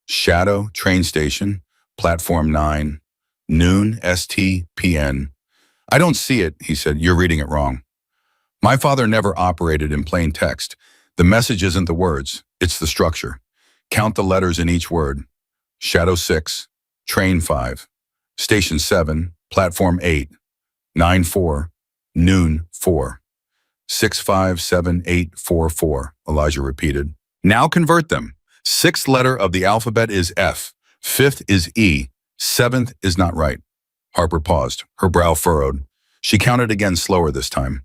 Shadow, train station, platform 9, noon, STPN. I don't see it, he said. You're reading it wrong. My father never operated in plain text. The message isn't the words, it's the structure. Count the letters in each word. Shadow 6, train 5, station 7, platform 8, 9-4, noon 4, 6-5-7-8-4-4, Elijah repeated. Now convert them. Sixth letter of the alphabet is F, fifth is E, seventh is not right. Harper paused, her brow furrowed. She counted again slower this time.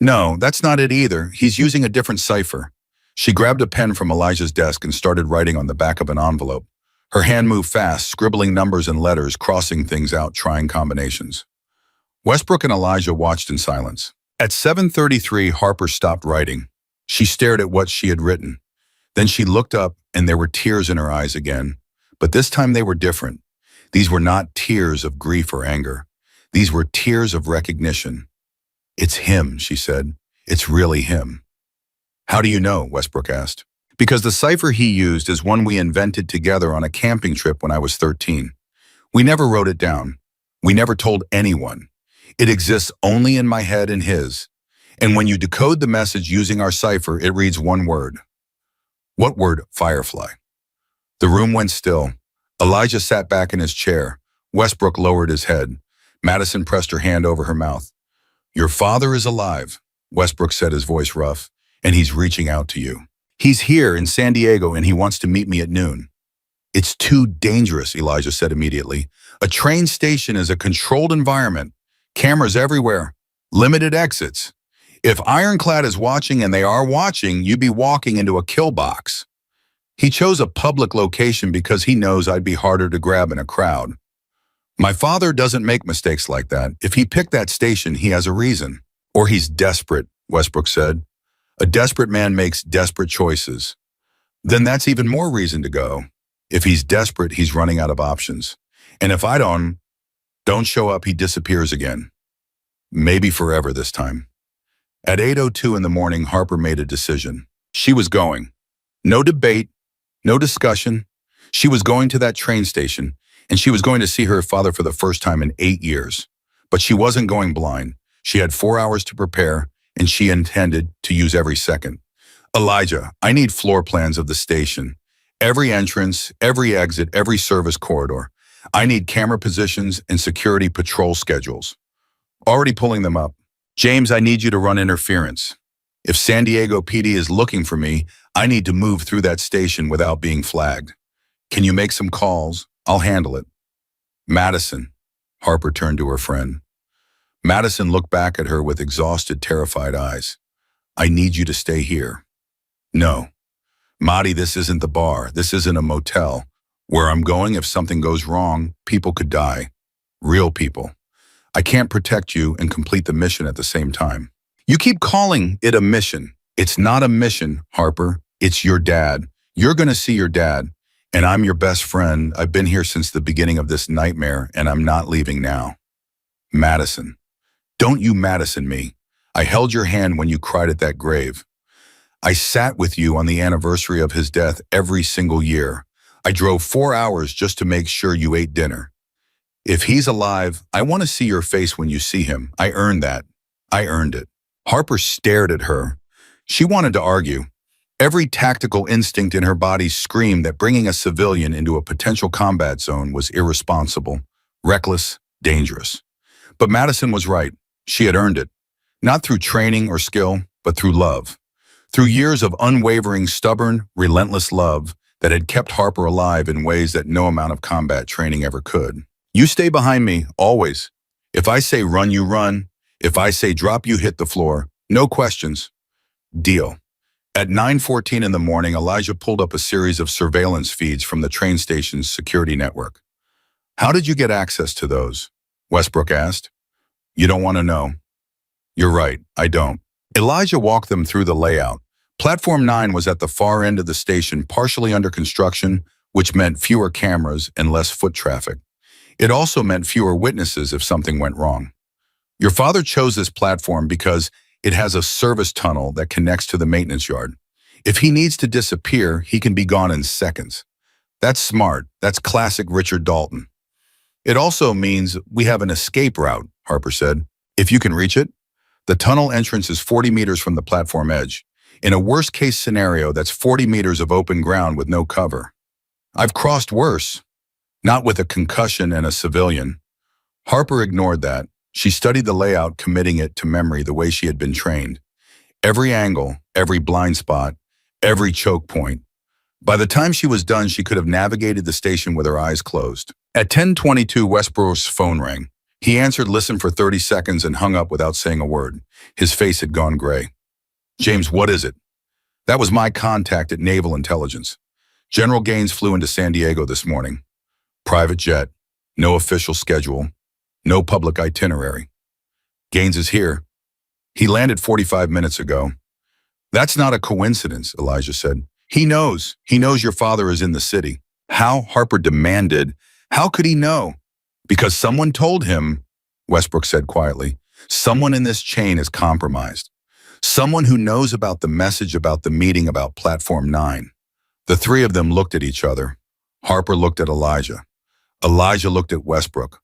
No, that's not it either. He's using a different cipher. She grabbed a pen from Elijah's desk and started writing on the back of an envelope. Her hand moved fast, scribbling numbers and letters, crossing things out, trying combinations. Westbrook and Elijah watched in silence. At 7:33, Harper stopped writing. She stared at what she had written. Then she looked up, and there were tears in her eyes again. But this time they were different. These were not tears of grief or anger. These were tears of recognition. It's him, she said. It's really him. How do you know? Westbrook asked. Because the cipher he used is one we invented together on a camping trip when I was 13. We never wrote it down. We never told anyone. It exists only in my head and his. And when you decode the message using our cipher, it reads one word. What word? Firefly. The room went still. Elijah sat back in his chair. Westbrook lowered his head. Madison pressed her hand over her mouth. Your father is alive, Westbrook said, his voice rough, and he's reaching out to you. He's here in San Diego and he wants to meet me at noon. It's too dangerous, Elijah said immediately. A train station is a controlled environment. Cameras everywhere. Limited exits. If Ironclad is watching, and they are watching, you'd be walking into a kill box. He chose a public location because he knows I'd be harder to grab in a crowd. My father doesn't make mistakes like that. If he picked that station, he has a reason. Or he's desperate, Westbrook said. A desperate man makes desperate choices. Then that's even more reason to go. If he's desperate, he's running out of options. And if I don't show up, he disappears again. Maybe forever this time. At 8:02 in the morning, Harper made a decision. She was going. No debate, no discussion. She was going to that train station, and she was going to see her father for the first time in 8 years. But she wasn't going blind. She had 4 hours to prepare, and she intended to use every second. Elijah, I need floor plans of the station. Every entrance, every exit, every service corridor. I need camera positions and security patrol schedules. Already pulling them up. James, I need you to run interference. If San Diego PD is looking for me, I need to move through that station without being flagged. Can you make some calls? I'll handle it. Madison. Harper turned to her friend. Madison looked back at her with exhausted, terrified eyes. I need you to stay here. No. Marty, this isn't the bar. This isn't a motel. Where I'm going, if something goes wrong, people could die. Real people. I can't protect you and complete the mission at the same time. You keep calling it a mission. It's not a mission, Harper. It's your dad. You're going to see your dad. And I'm your best friend. I've been here since the beginning of this nightmare, and I'm not leaving now. Madison. Don't you Madison me. I held your hand when you cried at that grave. I sat with you on the anniversary of his death every single year. I drove 4 hours just to make sure you ate dinner. If he's alive, I want to see your face when you see him. I earned that. I earned it. Harper stared at her. She wanted to argue. Every tactical instinct in her body screamed that bringing a civilian into a potential combat zone was irresponsible, reckless, dangerous. But Madison was right. She had earned it. Not through training or skill, but through love. Through years of unwavering, stubborn, relentless love that had kept Harper alive in ways that no amount of combat training ever could. You stay behind me, always. If I say run, you run. If I say drop, you hit the floor. No questions. Deal. At 9:14 in the morning, Elijah pulled up a series of surveillance feeds from the train station's security network. How did you get access to those? Westbrook asked. You don't want to know. You're right, I don't. Elijah walked them through the layout. Platform 9 was at the far end of the station, partially under construction, which meant fewer cameras and less foot traffic. It also meant fewer witnesses if something went wrong. Your father chose this platform because it has a service tunnel that connects to the maintenance yard. If he needs to disappear, he can be gone in seconds. That's smart. That's classic Richard Dalton. It also means we have an escape route, Harper said. If you can reach it, the tunnel entrance is 40 meters from the platform edge. In a worst-case scenario, that's 40 meters of open ground with no cover. I've crossed worse, not with a concussion and a civilian. Harper ignored that. She studied the layout, committing it to memory the way she had been trained. Every angle, every blind spot, every choke point. By the time she was done, she could have navigated the station with her eyes closed. At 10:22, Westbrook's phone rang. He answered, listened for 30 seconds, and hung up without saying a word. His face had gone gray. James, what is it? That was my contact at Naval Intelligence. General Gaines flew into San Diego this morning. Private jet, no official schedule, no public itinerary. Gaines is here. He landed 45 minutes ago. That's not a coincidence, Elijah said. He knows your father is in the city. How? Harper demanded. How could he know? Because someone told him, Westbrook said quietly. Someone in this chain is compromised. Someone who knows about the message about the meeting about Platform 9. The three of them looked at each other. Harper looked at Elijah. Elijah looked at Westbrook.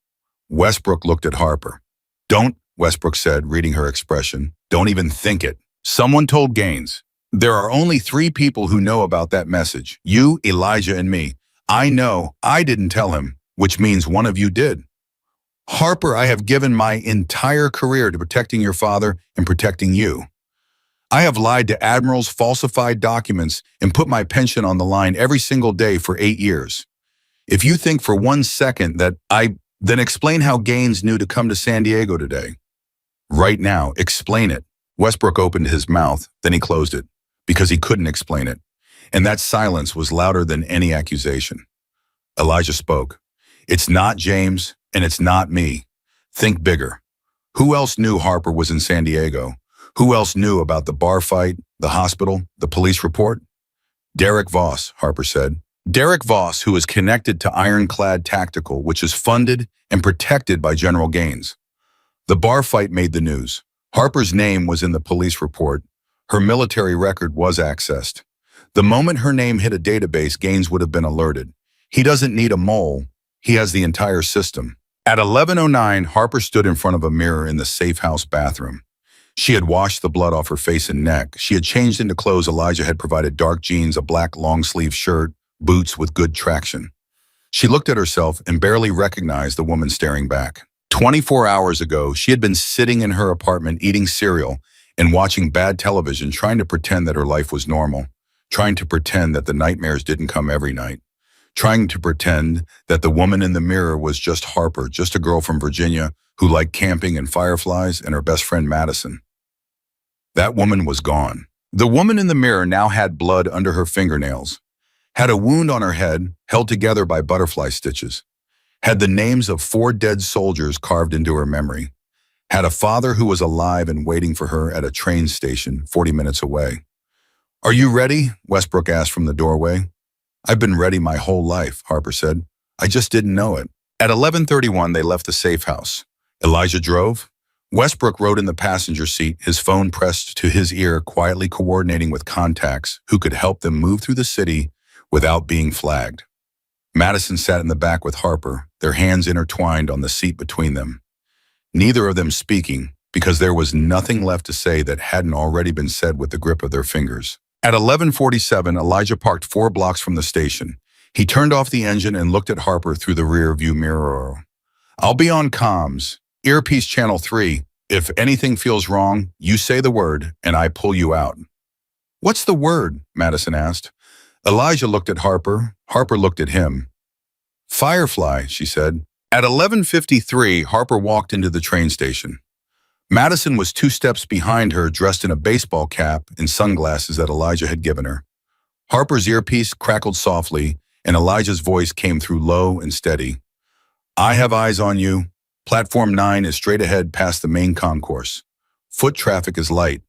Westbrook looked at Harper. Don't, Westbrook said, reading her expression. Don't even think it. Someone told Gaines. There are only 3 people who know about that message. You, Elijah, and me. I know. I didn't tell him, which means one of you did. Harper, I have given my entire career to protecting your father and protecting you. I have lied to admirals, falsified documents, and put my pension on the line every single day for 8 years. If you think for 1 second that then explain how Gaines knew to come to San Diego today. Right now, explain it. Westbrook opened his mouth, then he closed it, because he couldn't explain it. And that silence was louder than any accusation. Elijah spoke. It's not James, and it's not me. Think bigger. Who else knew Harper was in San Diego? Who else knew about the bar fight, the hospital, the police report? Derek Voss, Harper said. Derek Voss, who is connected to Ironclad Tactical, which is funded and protected by General Gaines. The bar fight made the news. Harper's name was in the police report. Her military record was accessed. The moment her name hit a database, Gaines would have been alerted. He doesn't need a mole. He has the entire system. At 11:09, Harper stood in front of a mirror in the safe house bathroom. She had washed the blood off her face and neck. She had changed into clothes Elijah had provided: dark jeans, a black long-sleeve shirt, boots with good traction. She looked at herself and barely recognized the woman staring back. 24 hours ago, she had been sitting in her apartment eating cereal and watching bad television, trying to pretend that her life was normal, trying to pretend that the nightmares didn't come every night, trying to pretend that the woman in the mirror was just Harper, just a girl from Virginia who liked camping and fireflies, and her best friend Madison. That woman was gone. The woman in the mirror now had blood under her fingernails, had a wound on her head held together by butterfly stitches, had the names of 4 dead soldiers carved into her memory, had a father who was alive and waiting for her at a train station 40 minutes away. Are you ready? Westbrook asked from the doorway. I've been ready my whole life, Harper said. I just didn't know it. At 11:31, they left the safe house. Elijah drove. Westbrook rode in the passenger seat, his phone pressed to his ear, quietly coordinating with contacts who could help them move through the city without being flagged. Madison sat in the back with Harper, their hands intertwined on the seat between them. Neither of them speaking, because there was nothing left to say that hadn't already been said with the grip of their fingers. At 11:47, Elijah parked 4 blocks from the station. He turned off the engine and looked at Harper through the rear-view mirror. I'll be on comms. Earpiece channel 3. If anything feels wrong, you say the word, and I pull you out. What's the word? Madison asked. Elijah looked at Harper. Harper looked at him. Firefly, she said. At 11:53, Harper walked into the train station. Madison was 2 steps behind her, dressed in a baseball cap and sunglasses that Elijah had given her. Harper's earpiece crackled softly, and Elijah's voice came through low and steady. I have eyes on you. Platform 9 is straight ahead past the main concourse. Foot traffic is light.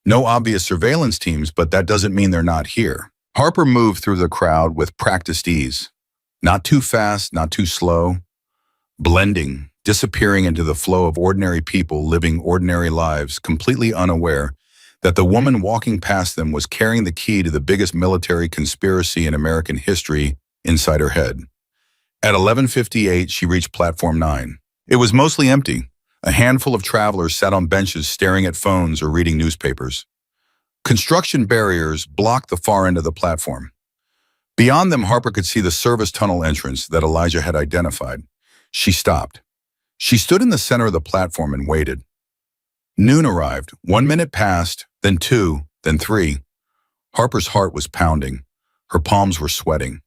No obvious surveillance teams, but that doesn't mean they're not here. Harper moved through the crowd with practiced ease. Not too fast, not too slow, blending, disappearing into the flow of ordinary people living ordinary lives, completely unaware that the woman walking past them was carrying the key to the biggest military conspiracy in American history inside her head. At 11:58, she reached Platform 9. It was mostly empty. A handful of travelers sat on benches staring at phones or reading newspapers. Construction barriers blocked the far end of the platform. Beyond them, Harper could see the service tunnel entrance that Elijah had identified. She stopped. She stood in the center of the platform and waited. Noon arrived. 1 minute passed, then 2, then 3. Harper's heart was pounding. Her palms were sweating.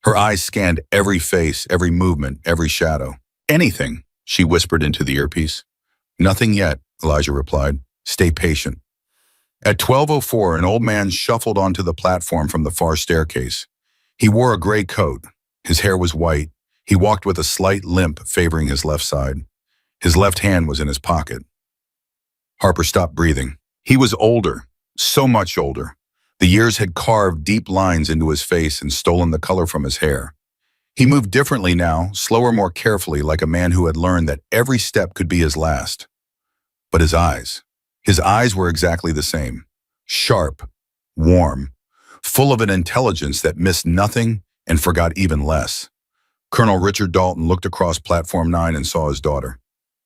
Her eyes scanned every face, every movement, every shadow. Anything, she whispered into the earpiece. Nothing yet, Elijah replied. Stay patient. At 12:04, an old man shuffled onto the platform from the far staircase. He wore a gray coat. His hair was white. He walked with a slight limp favoring his left side. His left hand was in his pocket. Harper stopped breathing. He was older, so much older. The years had carved deep lines into his face and stolen the color from his hair. He moved differently now, slower, more carefully, like a man who had learned that every step could be his last. But his eyes were exactly the same. Sharp, warm, full of an intelligence that missed nothing and forgot even less. Colonel Richard Dalton looked across Platform 9 and saw his daughter.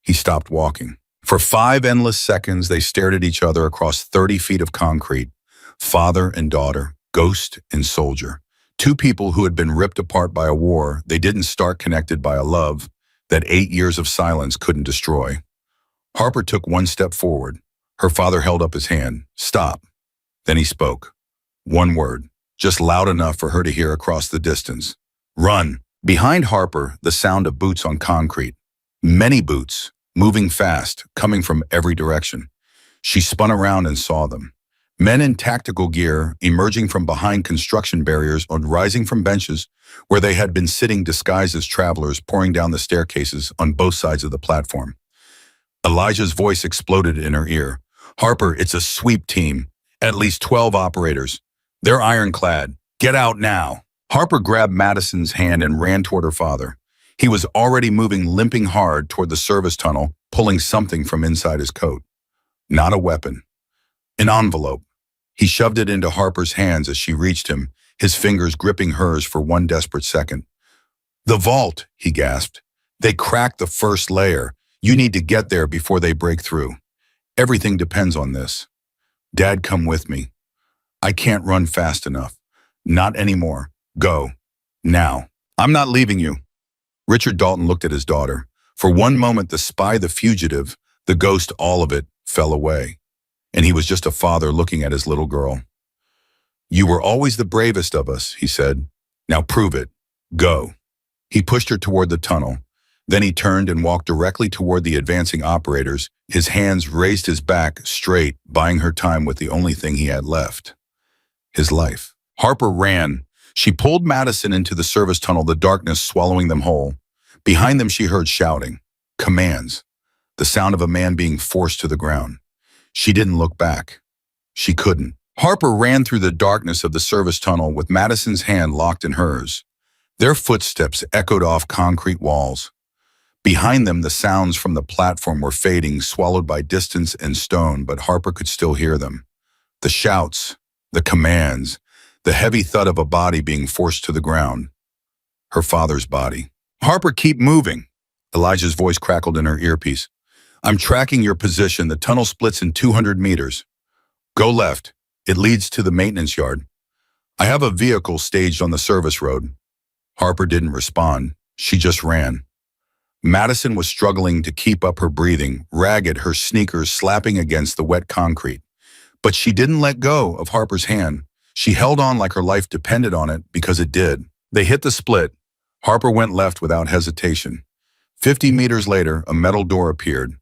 He stopped walking. For 5 endless seconds, they stared at each other across 30 feet of concrete. Father and daughter, ghost and soldier. Two people who had been ripped apart by a war they didn't start, connected by a love that 8 years of silence couldn't destroy. Harper took 1 step forward. Her father held up his hand. Stop. Then he spoke. 1 word, just loud enough for her to hear across the distance. Run. Behind Harper, the sound of boots on concrete. Many boots, moving fast, coming from every direction. She spun around and saw them. Men in tactical gear, emerging from behind construction barriers or rising from benches where they had been sitting disguised as travelers, pouring down the staircases on both sides of the platform. Elijah's voice exploded in her ear. Harper, it's a sweep team. At least 12 operators. They're ironclad. Get out now. Harper grabbed Madison's hand and ran toward her father. He was already moving, limping hard toward the service tunnel, pulling something from inside his coat. Not a weapon. An envelope. He shoved it into Harper's hands as she reached him, his fingers gripping hers for 1 desperate second. The vault, he gasped. They cracked the first layer. You need to get there before they break through. Everything depends on this. Dad, come with me. I can't run fast enough. Not anymore. Go. Now. I'm not leaving you. Richard Dalton looked at his daughter. For 1 moment, the spy, the fugitive, the ghost, all of it fell away. And he was just a father looking at his little girl. You were always the bravest of us, he said. Now prove it. Go. He pushed her toward the tunnel. Then he turned and walked directly toward the advancing operators, his hands raised, his back straight, buying her time with the only thing he had left. His life. Harper ran. She pulled Madison into the service tunnel, the darkness swallowing them whole. Behind them she heard shouting. Commands. The sound of a man being forced to the ground. She didn't look back. She couldn't. Harper ran through the darkness of the service tunnel with Madison's hand locked in hers. Their footsteps echoed off concrete walls. Behind them, the sounds from the platform were fading, swallowed by distance and stone, but Harper could still hear them. The shouts, the commands, the heavy thud of a body being forced to the ground. Her father's body. Harper, keep moving. Elijah's voice crackled in her earpiece. I'm tracking your position. The tunnel splits in 200 meters. Go left. It leads to the maintenance yard. I have a vehicle staged on the service road. Harper didn't respond. She just ran. Madison was struggling to keep up her breathing, ragged, her sneakers slapping against the wet concrete. But she didn't let go of Harper's hand. She held on like her life depended on it, because it did. They hit the split. Harper went left without hesitation. 50 meters later, a metal door appeared.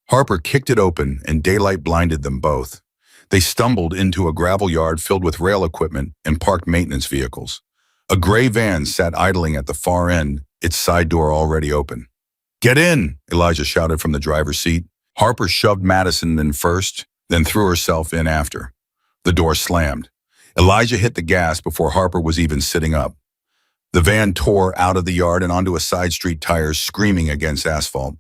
Harper kicked it open, and daylight blinded them both. They stumbled into a gravel yard filled with rail equipment and parked maintenance vehicles. A gray van sat idling at the far end, its side door already open. Get in, Elijah shouted from the driver's seat. Harper shoved Madison in first, then threw herself in after. The door slammed. Elijah hit the gas before Harper was even sitting up. The van tore out of the yard and onto a side street tires, screaming against asphalt.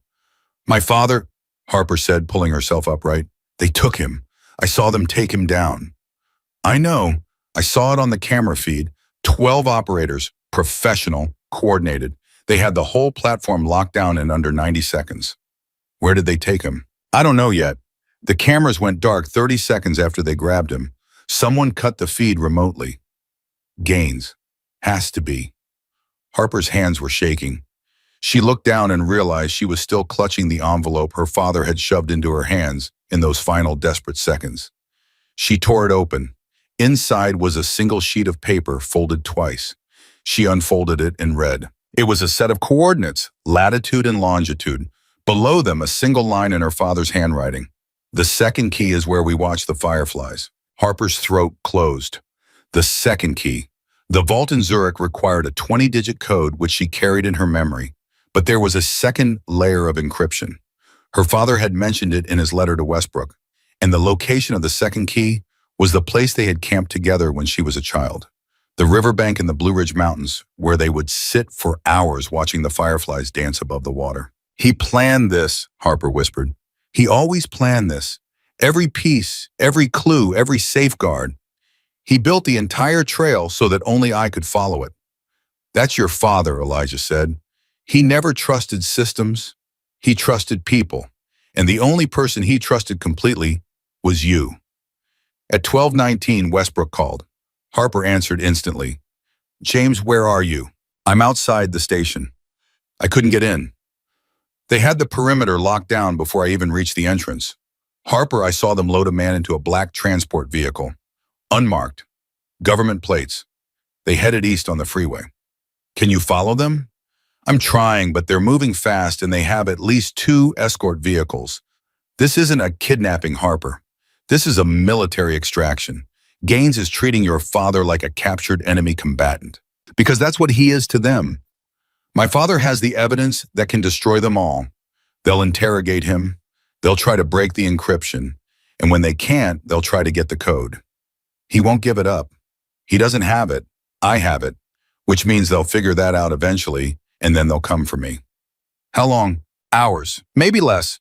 "My father," Harper said, pulling herself upright. "They took him. I saw them take him down." "I know. I saw it on the camera feed. 12 operators, professional, coordinated. They had the whole platform locked down in under 90 seconds. Where did they take him?" "I don't know yet. The cameras went dark 30 seconds after they grabbed him. Someone cut the feed remotely." Gaines. Has to be. Harper's hands were shaking. She looked down and realized she was still clutching the envelope her father had shoved into her hands in those final desperate seconds. She tore it open. Inside was a single sheet of paper folded twice. She unfolded it and read. It was a set of coordinates, latitude and longitude. Below them, a single line in her father's handwriting. "The second key is where we watch the fireflies." Harper's throat closed. The second key. The vault in Zurich required a 20-digit code which she carried in her memory, but there was a second layer of encryption. Her father had mentioned it in his letter to Westbrook, and the location of the second key was the place they had camped together when she was a child. The riverbank in the Blue Ridge Mountains, where they would sit for hours watching the fireflies dance above the water. "He planned this," Harper whispered. "He always planned this. Every piece, every clue, every safeguard. He built the entire trail so that only I could follow it." "That's your father," Elijah said. "He never trusted systems. He trusted people. And the only person he trusted completely was you." At 12:19, Westbrook called. Harper answered instantly. "James, where are you?" "I'm outside the station. I couldn't get in. They had the perimeter locked down before I even reached the entrance. Harper, I saw them load a man into a black transport vehicle. Unmarked. Government plates. They headed east on the freeway." "Can you follow them?" "I'm trying, but they're moving fast and they have at least 2 escort vehicles. This isn't a kidnapping, Harper. This is a military extraction. Gaines is treating your father like a captured enemy combatant, because that's what he is to them. My father has the evidence that can destroy them all. They'll interrogate him. They'll try to break the encryption. And when they can't, they'll try to get the code. He won't give it up. He doesn't have it. I have it, which means they'll figure that out eventually, and then they'll come for me." "How long?" "Hours, maybe less.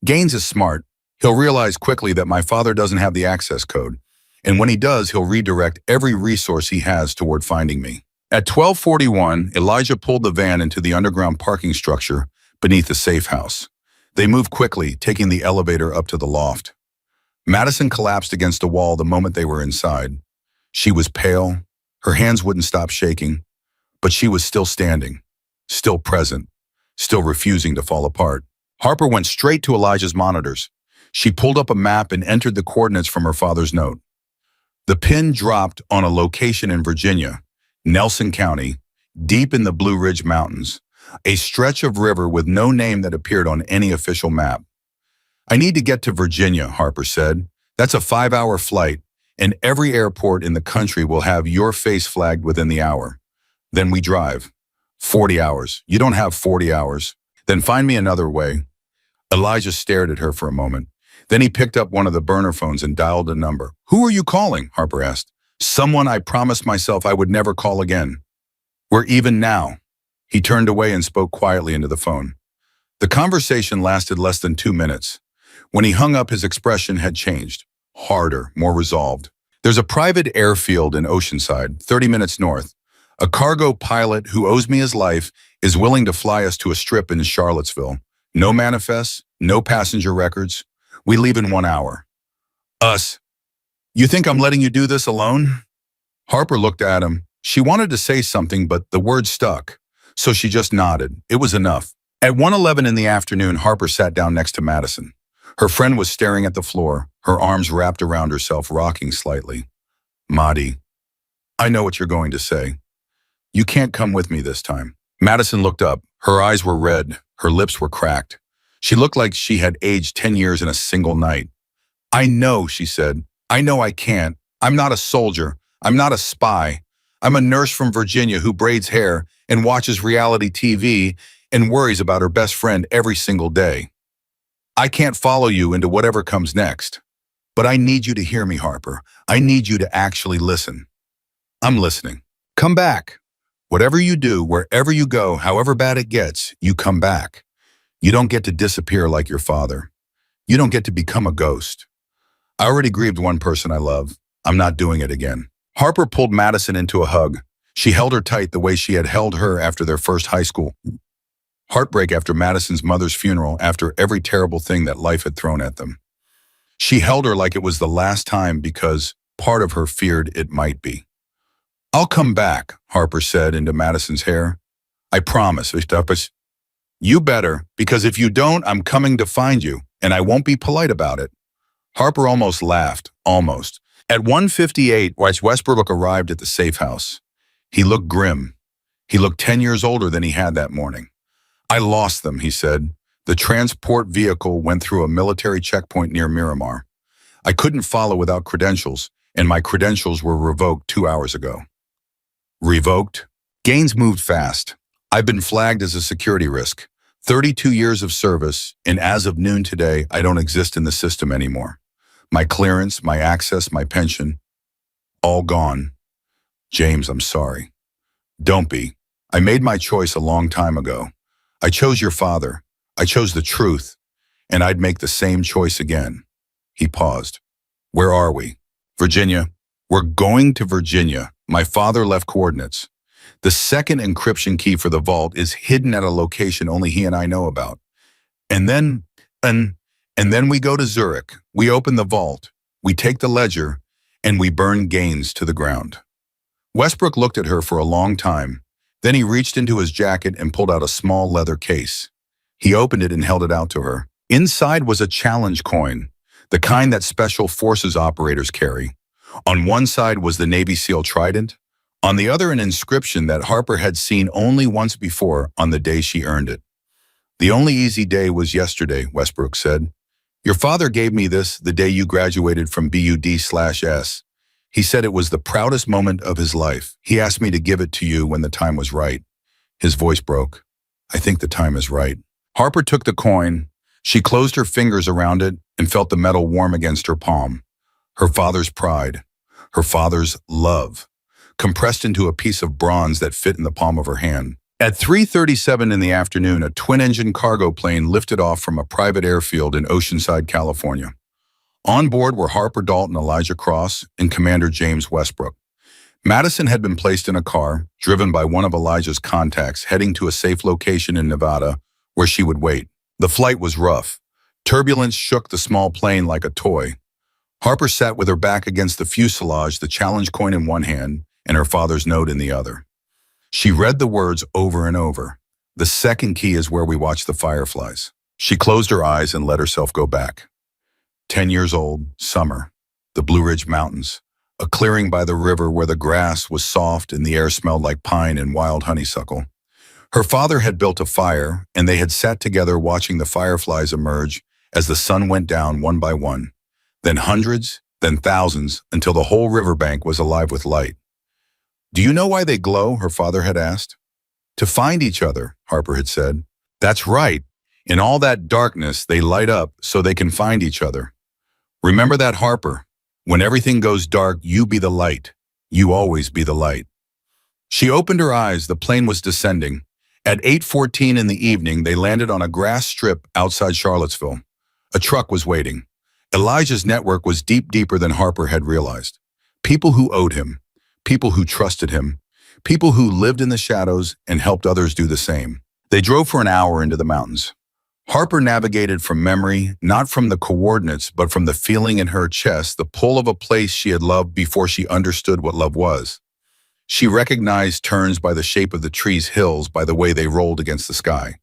Gaines is smart. He'll realize quickly that my father doesn't have the access code. And when he does, he'll redirect every resource he has toward finding me." At 12:41, Elijah pulled the van into the underground parking structure beneath the safe house. They moved quickly, taking the elevator up to the loft. Madison collapsed against a wall the moment they were inside. She was pale. Her hands wouldn't stop shaking, but she was still standing, still present, still refusing to fall apart. Harper went straight to Elijah's monitors. She pulled up a map and entered the coordinates from her father's note. The pin dropped on a location in Virginia, Nelson County, deep in the Blue Ridge Mountains, a stretch of river with no name that appeared on any official map. "I need to get to Virginia," Harper said. "That's a 5-hour flight, and every airport in the country will have your face flagged within the hour. Then we drive. 40 hours. You don't have 40 hours. Then find me another way." Elijah stared at her for a moment. Then he picked up one of the burner phones and dialed a number. "Who are you calling?" Harper asked. "Someone I promised myself I would never call again. We're even now." He turned away and spoke quietly into the phone. The conversation lasted less than 2 minutes. When he hung up, his expression had changed. Harder, more resolved. "There's a private airfield in Oceanside, 30 minutes north. A cargo pilot who owes me his life is willing to fly us to a strip in Charlottesville. No manifests, no passenger records. We leave in 1 hour." "Us? You think I'm letting you do this alone?" Harper looked at him. She wanted to say something, but the word stuck, so she just nodded. It was enough. At 1:11 in the afternoon, Harper sat down next to Madison. Her friend was staring at the floor, her arms wrapped around herself, rocking slightly. "Maddie, I know what you're going to say. You can't come with me this time." Madison looked up. Her eyes were red. Her lips were cracked. She looked like she had aged 10 years in a single night. "I know," she said. "I know I can't. I'm not a soldier. I'm not a spy. I'm a nurse from Virginia who braids hair and watches reality TV and worries about her best friend every single day. I can't follow you into whatever comes next. But I need you to hear me, Harper. I need you to actually listen. I'm listening. Come back. Whatever you do, wherever you go, however bad it gets, you come back. You don't get to disappear like your father. You don't get to become a ghost. I already grieved one person I love. I'm not doing it again. Harper pulled Madison into a hug. She held her tight the way she had held her after their first high school. Heartbreak after Madison's mother's funeral, after every terrible thing that life had thrown at them. She held her like it was the last time because part of her feared it might be. I'll come back, Harper said into Madison's hair. I promise, Vistapus. You better, because if you don't, I'm coming to find you, and I won't be polite about it. Harper almost laughed, almost. At 1:58, Westbrook arrived at the safe house. He looked grim. He looked 10 years older than he had that morning. I lost them, he said. The transport vehicle went through a military checkpoint near Miramar. I couldn't follow without credentials, and my credentials were revoked 2 hours ago. Revoked? Gaines moved fast. I've been flagged as a security risk. 32 years of service, and as of noon today, I don't exist in the system anymore. My clearance, my access, my pension, all gone. James, I'm sorry. Don't be. I made my choice a long time ago. I chose your father. I chose the truth, and I'd make the same choice again. He paused. Where are we? Virginia. We're going to Virginia. My father left coordinates. The second encryption key for the vault is hidden at a location only he and I know about. And then we go to Zurich. We open the vault. We take the ledger, and we burn Gaines to the ground. Westbrook looked at her for a long time. Then he reached into his jacket and pulled out a small leather case. He opened it and held it out to her. Inside was a challenge coin, the kind that special forces operators carry. On one side was the Navy SEAL trident, on the other an inscription that Harper had seen only once before on the day she earned it. The only easy day was yesterday, Westbrook said. Your father gave me this the day you graduated from BUD/S. He said it was the proudest moment of his life. He asked me to give it to you when the time was right. His voice broke. I think the time is right. Harper took the coin. She closed her fingers around it and felt the metal warm against her palm. Her father's pride, her father's love, compressed into a piece of bronze that fit in the palm of her hand. At 3:37 in the afternoon, a twin-engine cargo plane lifted off from a private airfield in Oceanside, California. On board were Harper Dalton, Elijah Cross, and Commander James Westbrook. Madison had been placed in a car, driven by one of Elijah's contacts, heading to a safe location in Nevada, where she would wait. The flight was rough. Turbulence shook the small plane like a toy. Harper sat with her back against the fuselage, the challenge coin in one hand, and her father's note in the other. She read the words over and over. The second key is where we watch the fireflies. She closed her eyes and let herself go back. 10 years old, summer, the Blue Ridge Mountains, a clearing by the river where the grass was soft and the air smelled like pine and wild honeysuckle. Her father had built a fire, and they had sat together watching the fireflies emerge as the sun went down one by one, then hundreds, then thousands, until the whole riverbank was alive with light. Do you know why they glow? Her father had asked. To find each other, Harper had said. That's right. In all that darkness, they light up so they can find each other. Remember that, Harper. When everything goes dark, you be the light. You always be the light. She opened her eyes. The plane was descending. At 8:14 in the evening, they landed on a grass strip outside Charlottesville. A truck was waiting. Elijah's network was deeper than Harper had realized. People who owed him, people who trusted him, people who lived in the shadows and helped others do the same. They drove for an hour into the mountains. Harper navigated from memory, not from the coordinates, but from the feeling in her chest, the pull of a place she had loved before she understood what love was. She recognized turns by the shape of the trees' hills, by the way they rolled against the sky.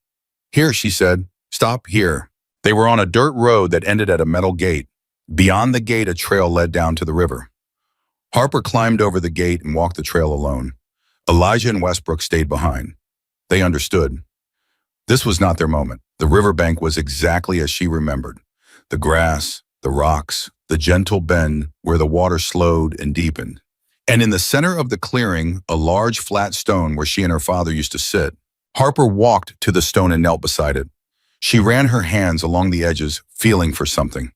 Here, she said. Stop here. They were on a dirt road that ended at a metal gate. Beyond the gate, a trail led down to the river. Harper climbed over the gate and walked the trail alone. Elijah and Westbrook stayed behind. They understood. This was not their moment. The riverbank was exactly as she remembered. The grass, the rocks, the gentle bend where the water slowed and deepened. And in the center of the clearing, a large flat stone where she and her father used to sit. Harper walked to the stone and knelt beside it. She ran her hands along the edges, feeling for something.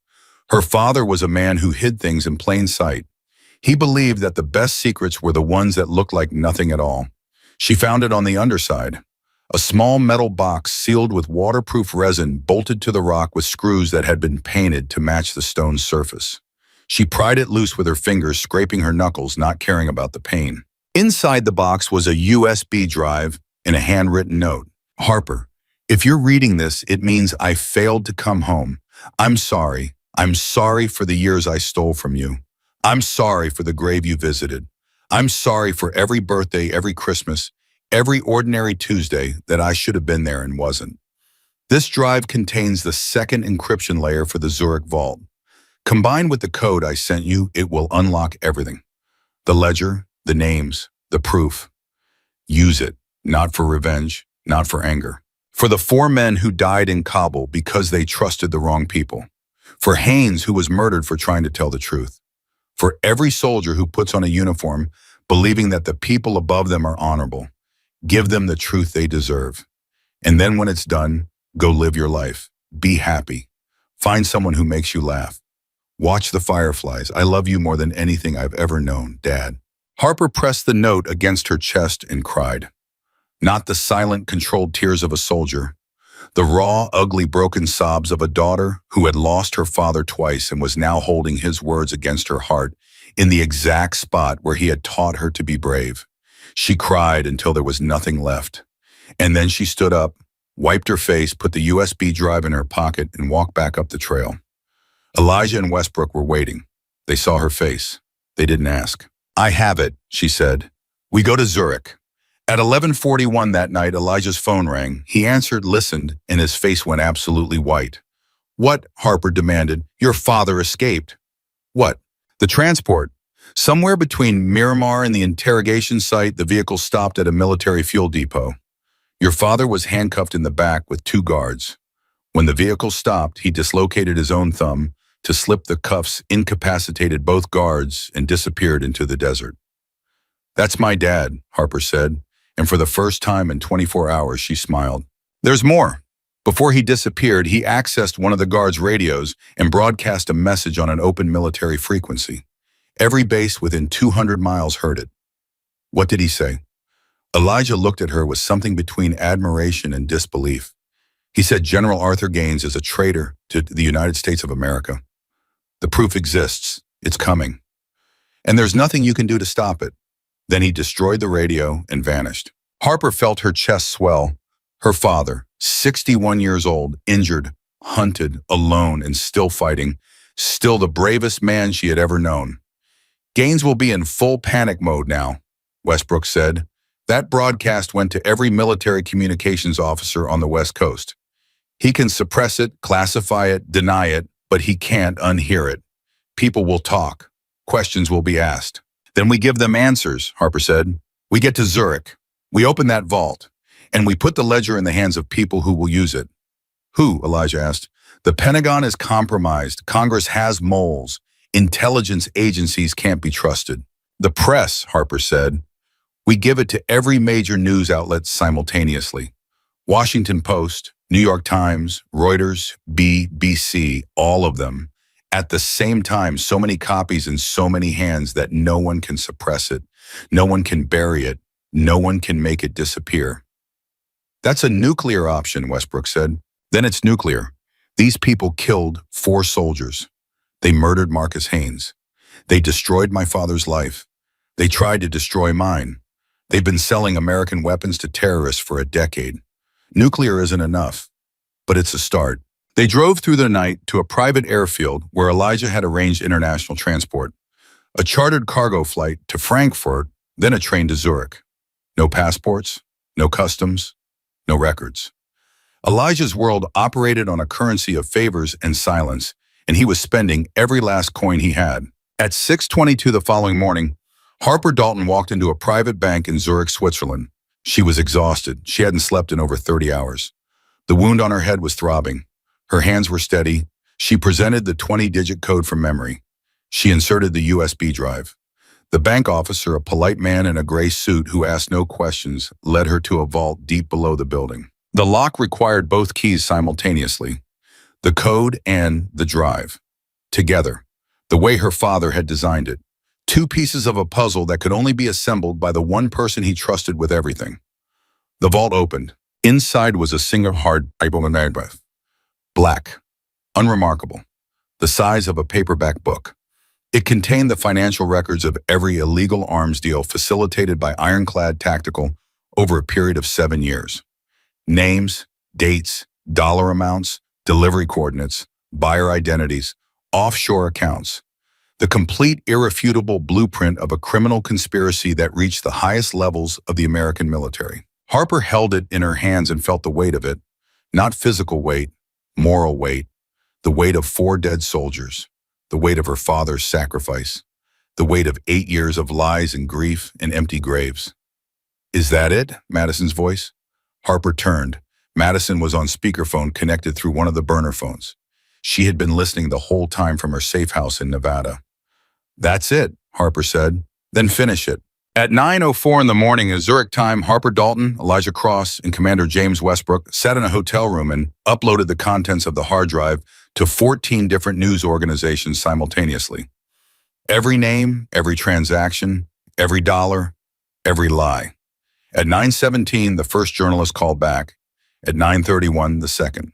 Her father was a man who hid things in plain sight. He believed that the best secrets were the ones that looked like nothing at all. She found it on the underside. A small metal box sealed with waterproof resin bolted to the rock with screws that had been painted to match the stone's surface. She pried it loose with her fingers, scraping her knuckles, not caring about the pain. Inside the box was a USB drive and a handwritten note. Harper, if you're reading this, it means I failed to come home. I'm sorry. I'm sorry for the years I stole from you. I'm sorry for the grave you visited. I'm sorry for every birthday, every Christmas, every ordinary Tuesday that I should have been there and wasn't. This drive contains the second encryption layer for the Zurich vault. Combined with the code I sent you, it will unlock everything. The ledger, the names, the proof. Use it, not for revenge, not for anger. For the 4 men who died in Kabul because they trusted the wrong people. For Haynes, who was murdered for trying to tell the truth. For every soldier who puts on a uniform, believing that the people above them are honorable. Give them the truth they deserve. And then when it's done, go live your life. Be happy. Find someone who makes you laugh. Watch the fireflies. I love you more than anything I've ever known, Dad. Harper pressed the note against her chest and cried. Not the silent, controlled tears of a soldier. The raw, ugly, broken sobs of a daughter who had lost her father twice and was now holding his words against her heart in the exact spot where he had taught her to be brave. She cried until there was nothing left. And then she stood up, wiped her face, put the USB drive in her pocket, and walked back up the trail. Elijah and Westbrook were waiting. They saw her face. They didn't ask. I have it, she said. We go to Zurich. At 11:41 that night, Elijah's phone rang. He answered, listened, and his face went absolutely white. What? Harper demanded. Your father escaped. What? The transport. Somewhere between Miramar and the interrogation site, the vehicle stopped at a military fuel depot. Your father was handcuffed in the back with 2 guards. When the vehicle stopped, he dislocated his own thumb to slip the cuffs, incapacitated both guards, and disappeared into the desert. That's my dad, Harper said, and for the first time in 24 hours, she smiled. There's more. Before he disappeared, he accessed one of the guards' radios and broadcast a message on an open military frequency. Every base within 200 miles heard it. What did he say? Elijah looked at her with something between admiration and disbelief. He said General Arthur Gaines is a traitor to the United States of America. The proof exists. It's coming. And there's nothing you can do to stop it. Then he destroyed the radio and vanished. Harper felt her chest swell. Her father, 61 years old, injured, hunted, alone, and still fighting, still the bravest man she had ever known. Gaines will be in full panic mode now, Westbrook said. That broadcast went to every military communications officer on the West Coast. He can suppress it, classify it, deny it, but he can't unhear it. People will talk. Questions will be asked. Then we give them answers, Harper said. We get to Zurich. We open that vault. And we put the ledger in the hands of people who will use it. Who? Elijah asked. The Pentagon is compromised. Congress has moles. Intelligence agencies can't be trusted. The press, Harper said. We give it to every major news outlet simultaneously. Washington Post, New York Times, Reuters, BBC, all of them. At the same time, so many copies in so many hands that no one can suppress it. No one can bury it. No one can make it disappear. That's a nuclear option, Westbrook said. Then it's nuclear. These people killed 4 soldiers. They murdered Marcus Haynes. They destroyed my father's life. They tried to destroy mine. They've been selling American weapons to terrorists for a decade. Nuclear isn't enough, but it's a start. They drove through the night to a private airfield where Elijah had arranged international transport. A chartered cargo flight to Frankfurt, then a train to Zurich. No passports, no customs, no records. Elijah's world operated on a currency of favors and silence, and he was spending every last coin he had. At 6:22 the following morning, Harper Dalton walked into a private bank in Zurich, Switzerland. She was exhausted. She hadn't slept in over 30 hours. The wound on her head was throbbing. Her hands were steady. She presented the 20-digit code from memory. She inserted the USB drive. The bank officer, a polite man in a gray suit who asked no questions, led her to a vault deep below the building. The lock required both keys simultaneously, the code and the drive. together, the way her father had designed it. Two pieces of a puzzle that could only be assembled by the one person he trusted with everything. The vault opened. Inside was a single hard Bible, black, unremarkable, the size of a paperback book. It contained the financial records of every illegal arms deal facilitated by Ironclad Tactical over a period of 7 years. Names, dates, dollar amounts, delivery coordinates, buyer identities, offshore accounts. The complete, irrefutable blueprint of a criminal conspiracy that reached the highest levels of the American military. Harper held it in her hands and felt the weight of it. Not physical weight, moral weight. The weight of 4 dead soldiers. The weight of her father's sacrifice. The weight of 8 years of lies and grief and empty graves. "Is that it?" Madison's voice. Harper turned. Madison was on speakerphone connected through one of the burner phones. She had been listening the whole time from her safe house in Nevada. "That's it," Harper said. "Then finish it." At 9:04 in the morning at Zurich time, Harper Dalton, Elijah Cross, and Commander James Westbrook sat in a hotel room and uploaded the contents of the hard drive to 14 different news organizations simultaneously. Every name, every transaction, every dollar, every lie. At 9:17, the first journalist called back. At 9:31, the second.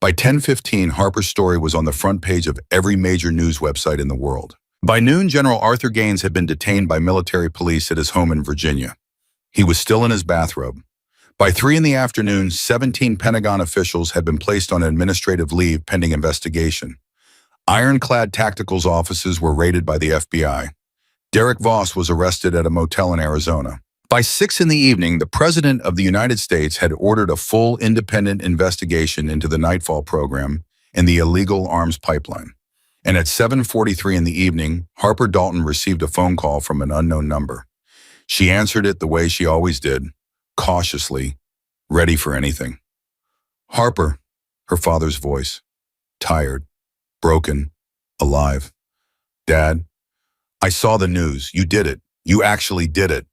By 10:15, Harper's story was on the front page of every major news website in the world. By noon, General Arthur Gaines had been detained by military police at his home in Virginia. He was still in his bathrobe. By 3 in the afternoon, 17 Pentagon officials had been placed on administrative leave pending investigation. Ironclad Tactical's offices were raided by the FBI. Derek Voss was arrested at a motel in Arizona. By 6 in the evening, the President of the United States had ordered a full independent investigation into the Nightfall program and the illegal arms pipeline. And at 7:43 in the evening, Harper Dalton received a phone call from an unknown number. She answered it the way she always did, cautiously, ready for anything. "Harper," her father's voice, tired, broken, alive. "Dad, I saw the news. You did it. You actually did it.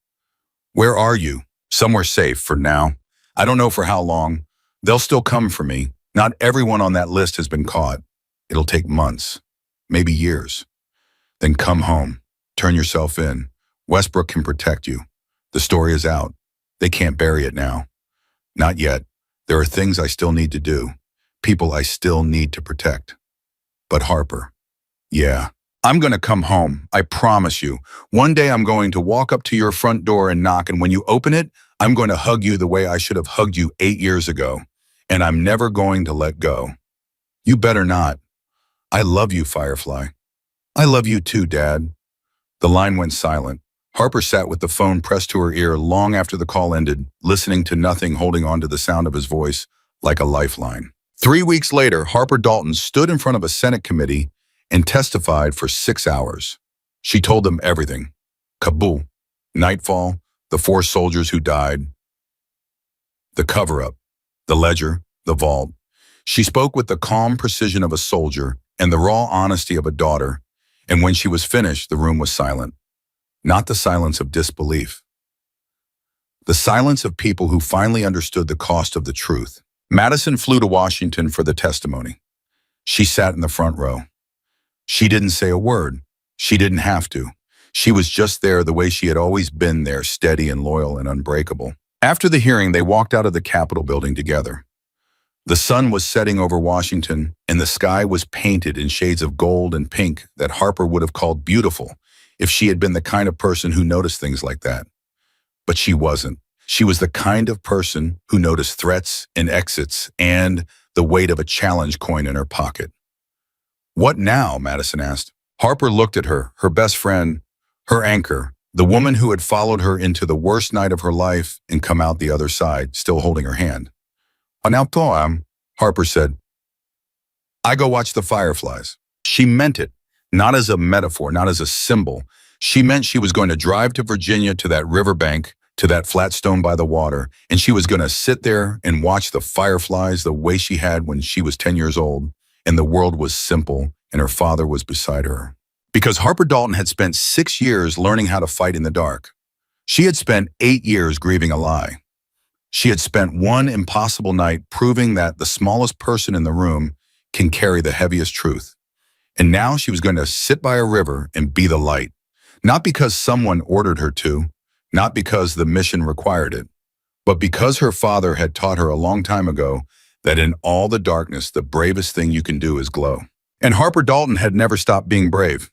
Where are you?" "Somewhere safe for now. I don't know for how long. They'll still come for me. Not everyone on that list has been caught. It'll take months, maybe years. Then come home. Turn yourself in. Westbrook can protect you. The story is out. They can't bury it now. Not yet. There are things I still need to do. People I still need to protect. But Harper, yeah, I'm going to come home. I promise you. One day I'm going to walk up to your front door and knock, and when you open it, I'm going to hug you the way I should have hugged you 8 years ago. And I'm never going to let go. You better not. I love you, Firefly. I love you too, Dad." The line went silent. Harper sat with the phone pressed to her ear long after the call ended, listening to nothing, holding on to the sound of his voice like a lifeline. 3 weeks later, Harper Dalton stood in front of a Senate committee and testified for 6 hours. She told them everything. Kabul, Nightfall, the 4 soldiers who died, the cover-up, the ledger, the vault. She spoke with the calm precision of a soldier and the raw honesty of a daughter, and when she was finished, the room was silent. Not the silence of disbelief. The silence of people who finally understood the cost of the truth. Madison flew to Washington for the testimony. She sat in the front row. She didn't say a word. She didn't have to. She was just there the way she had always been there, steady and loyal and unbreakable. After the hearing, they walked out of the Capitol building together. The sun was setting over Washington, and the sky was painted in shades of gold and pink that Harper would have called beautiful if she had been the kind of person who noticed things like that. But she wasn't. She was the kind of person who noticed threats and exits and the weight of a challenge coin in her pocket. "What now?" Madison asked. Harper looked at her, her best friend, her anchor, the woman who had followed her into the worst night of her life and come out the other side, still holding her hand. "Now, Tom," Harper said, "I go watch the fireflies." She meant it, not as a metaphor, not as a symbol. She meant she was going to drive to Virginia to that riverbank, to that flat stone by the water, and she was going to sit there and watch the fireflies the way she had when she was 10 years old, and the world was simple, and her father was beside her. Because Harper Dalton had spent 6 years learning how to fight in the dark. She had spent 8 years grieving a lie. She had spent one impossible night proving that the smallest person in the room can carry the heaviest truth. And now she was going to sit by a river and be the light. Not because someone ordered her to, not because the mission required it, but because her father had taught her a long time ago that in all the darkness, the bravest thing you can do is glow. And Harper Dalton had never stopped being brave.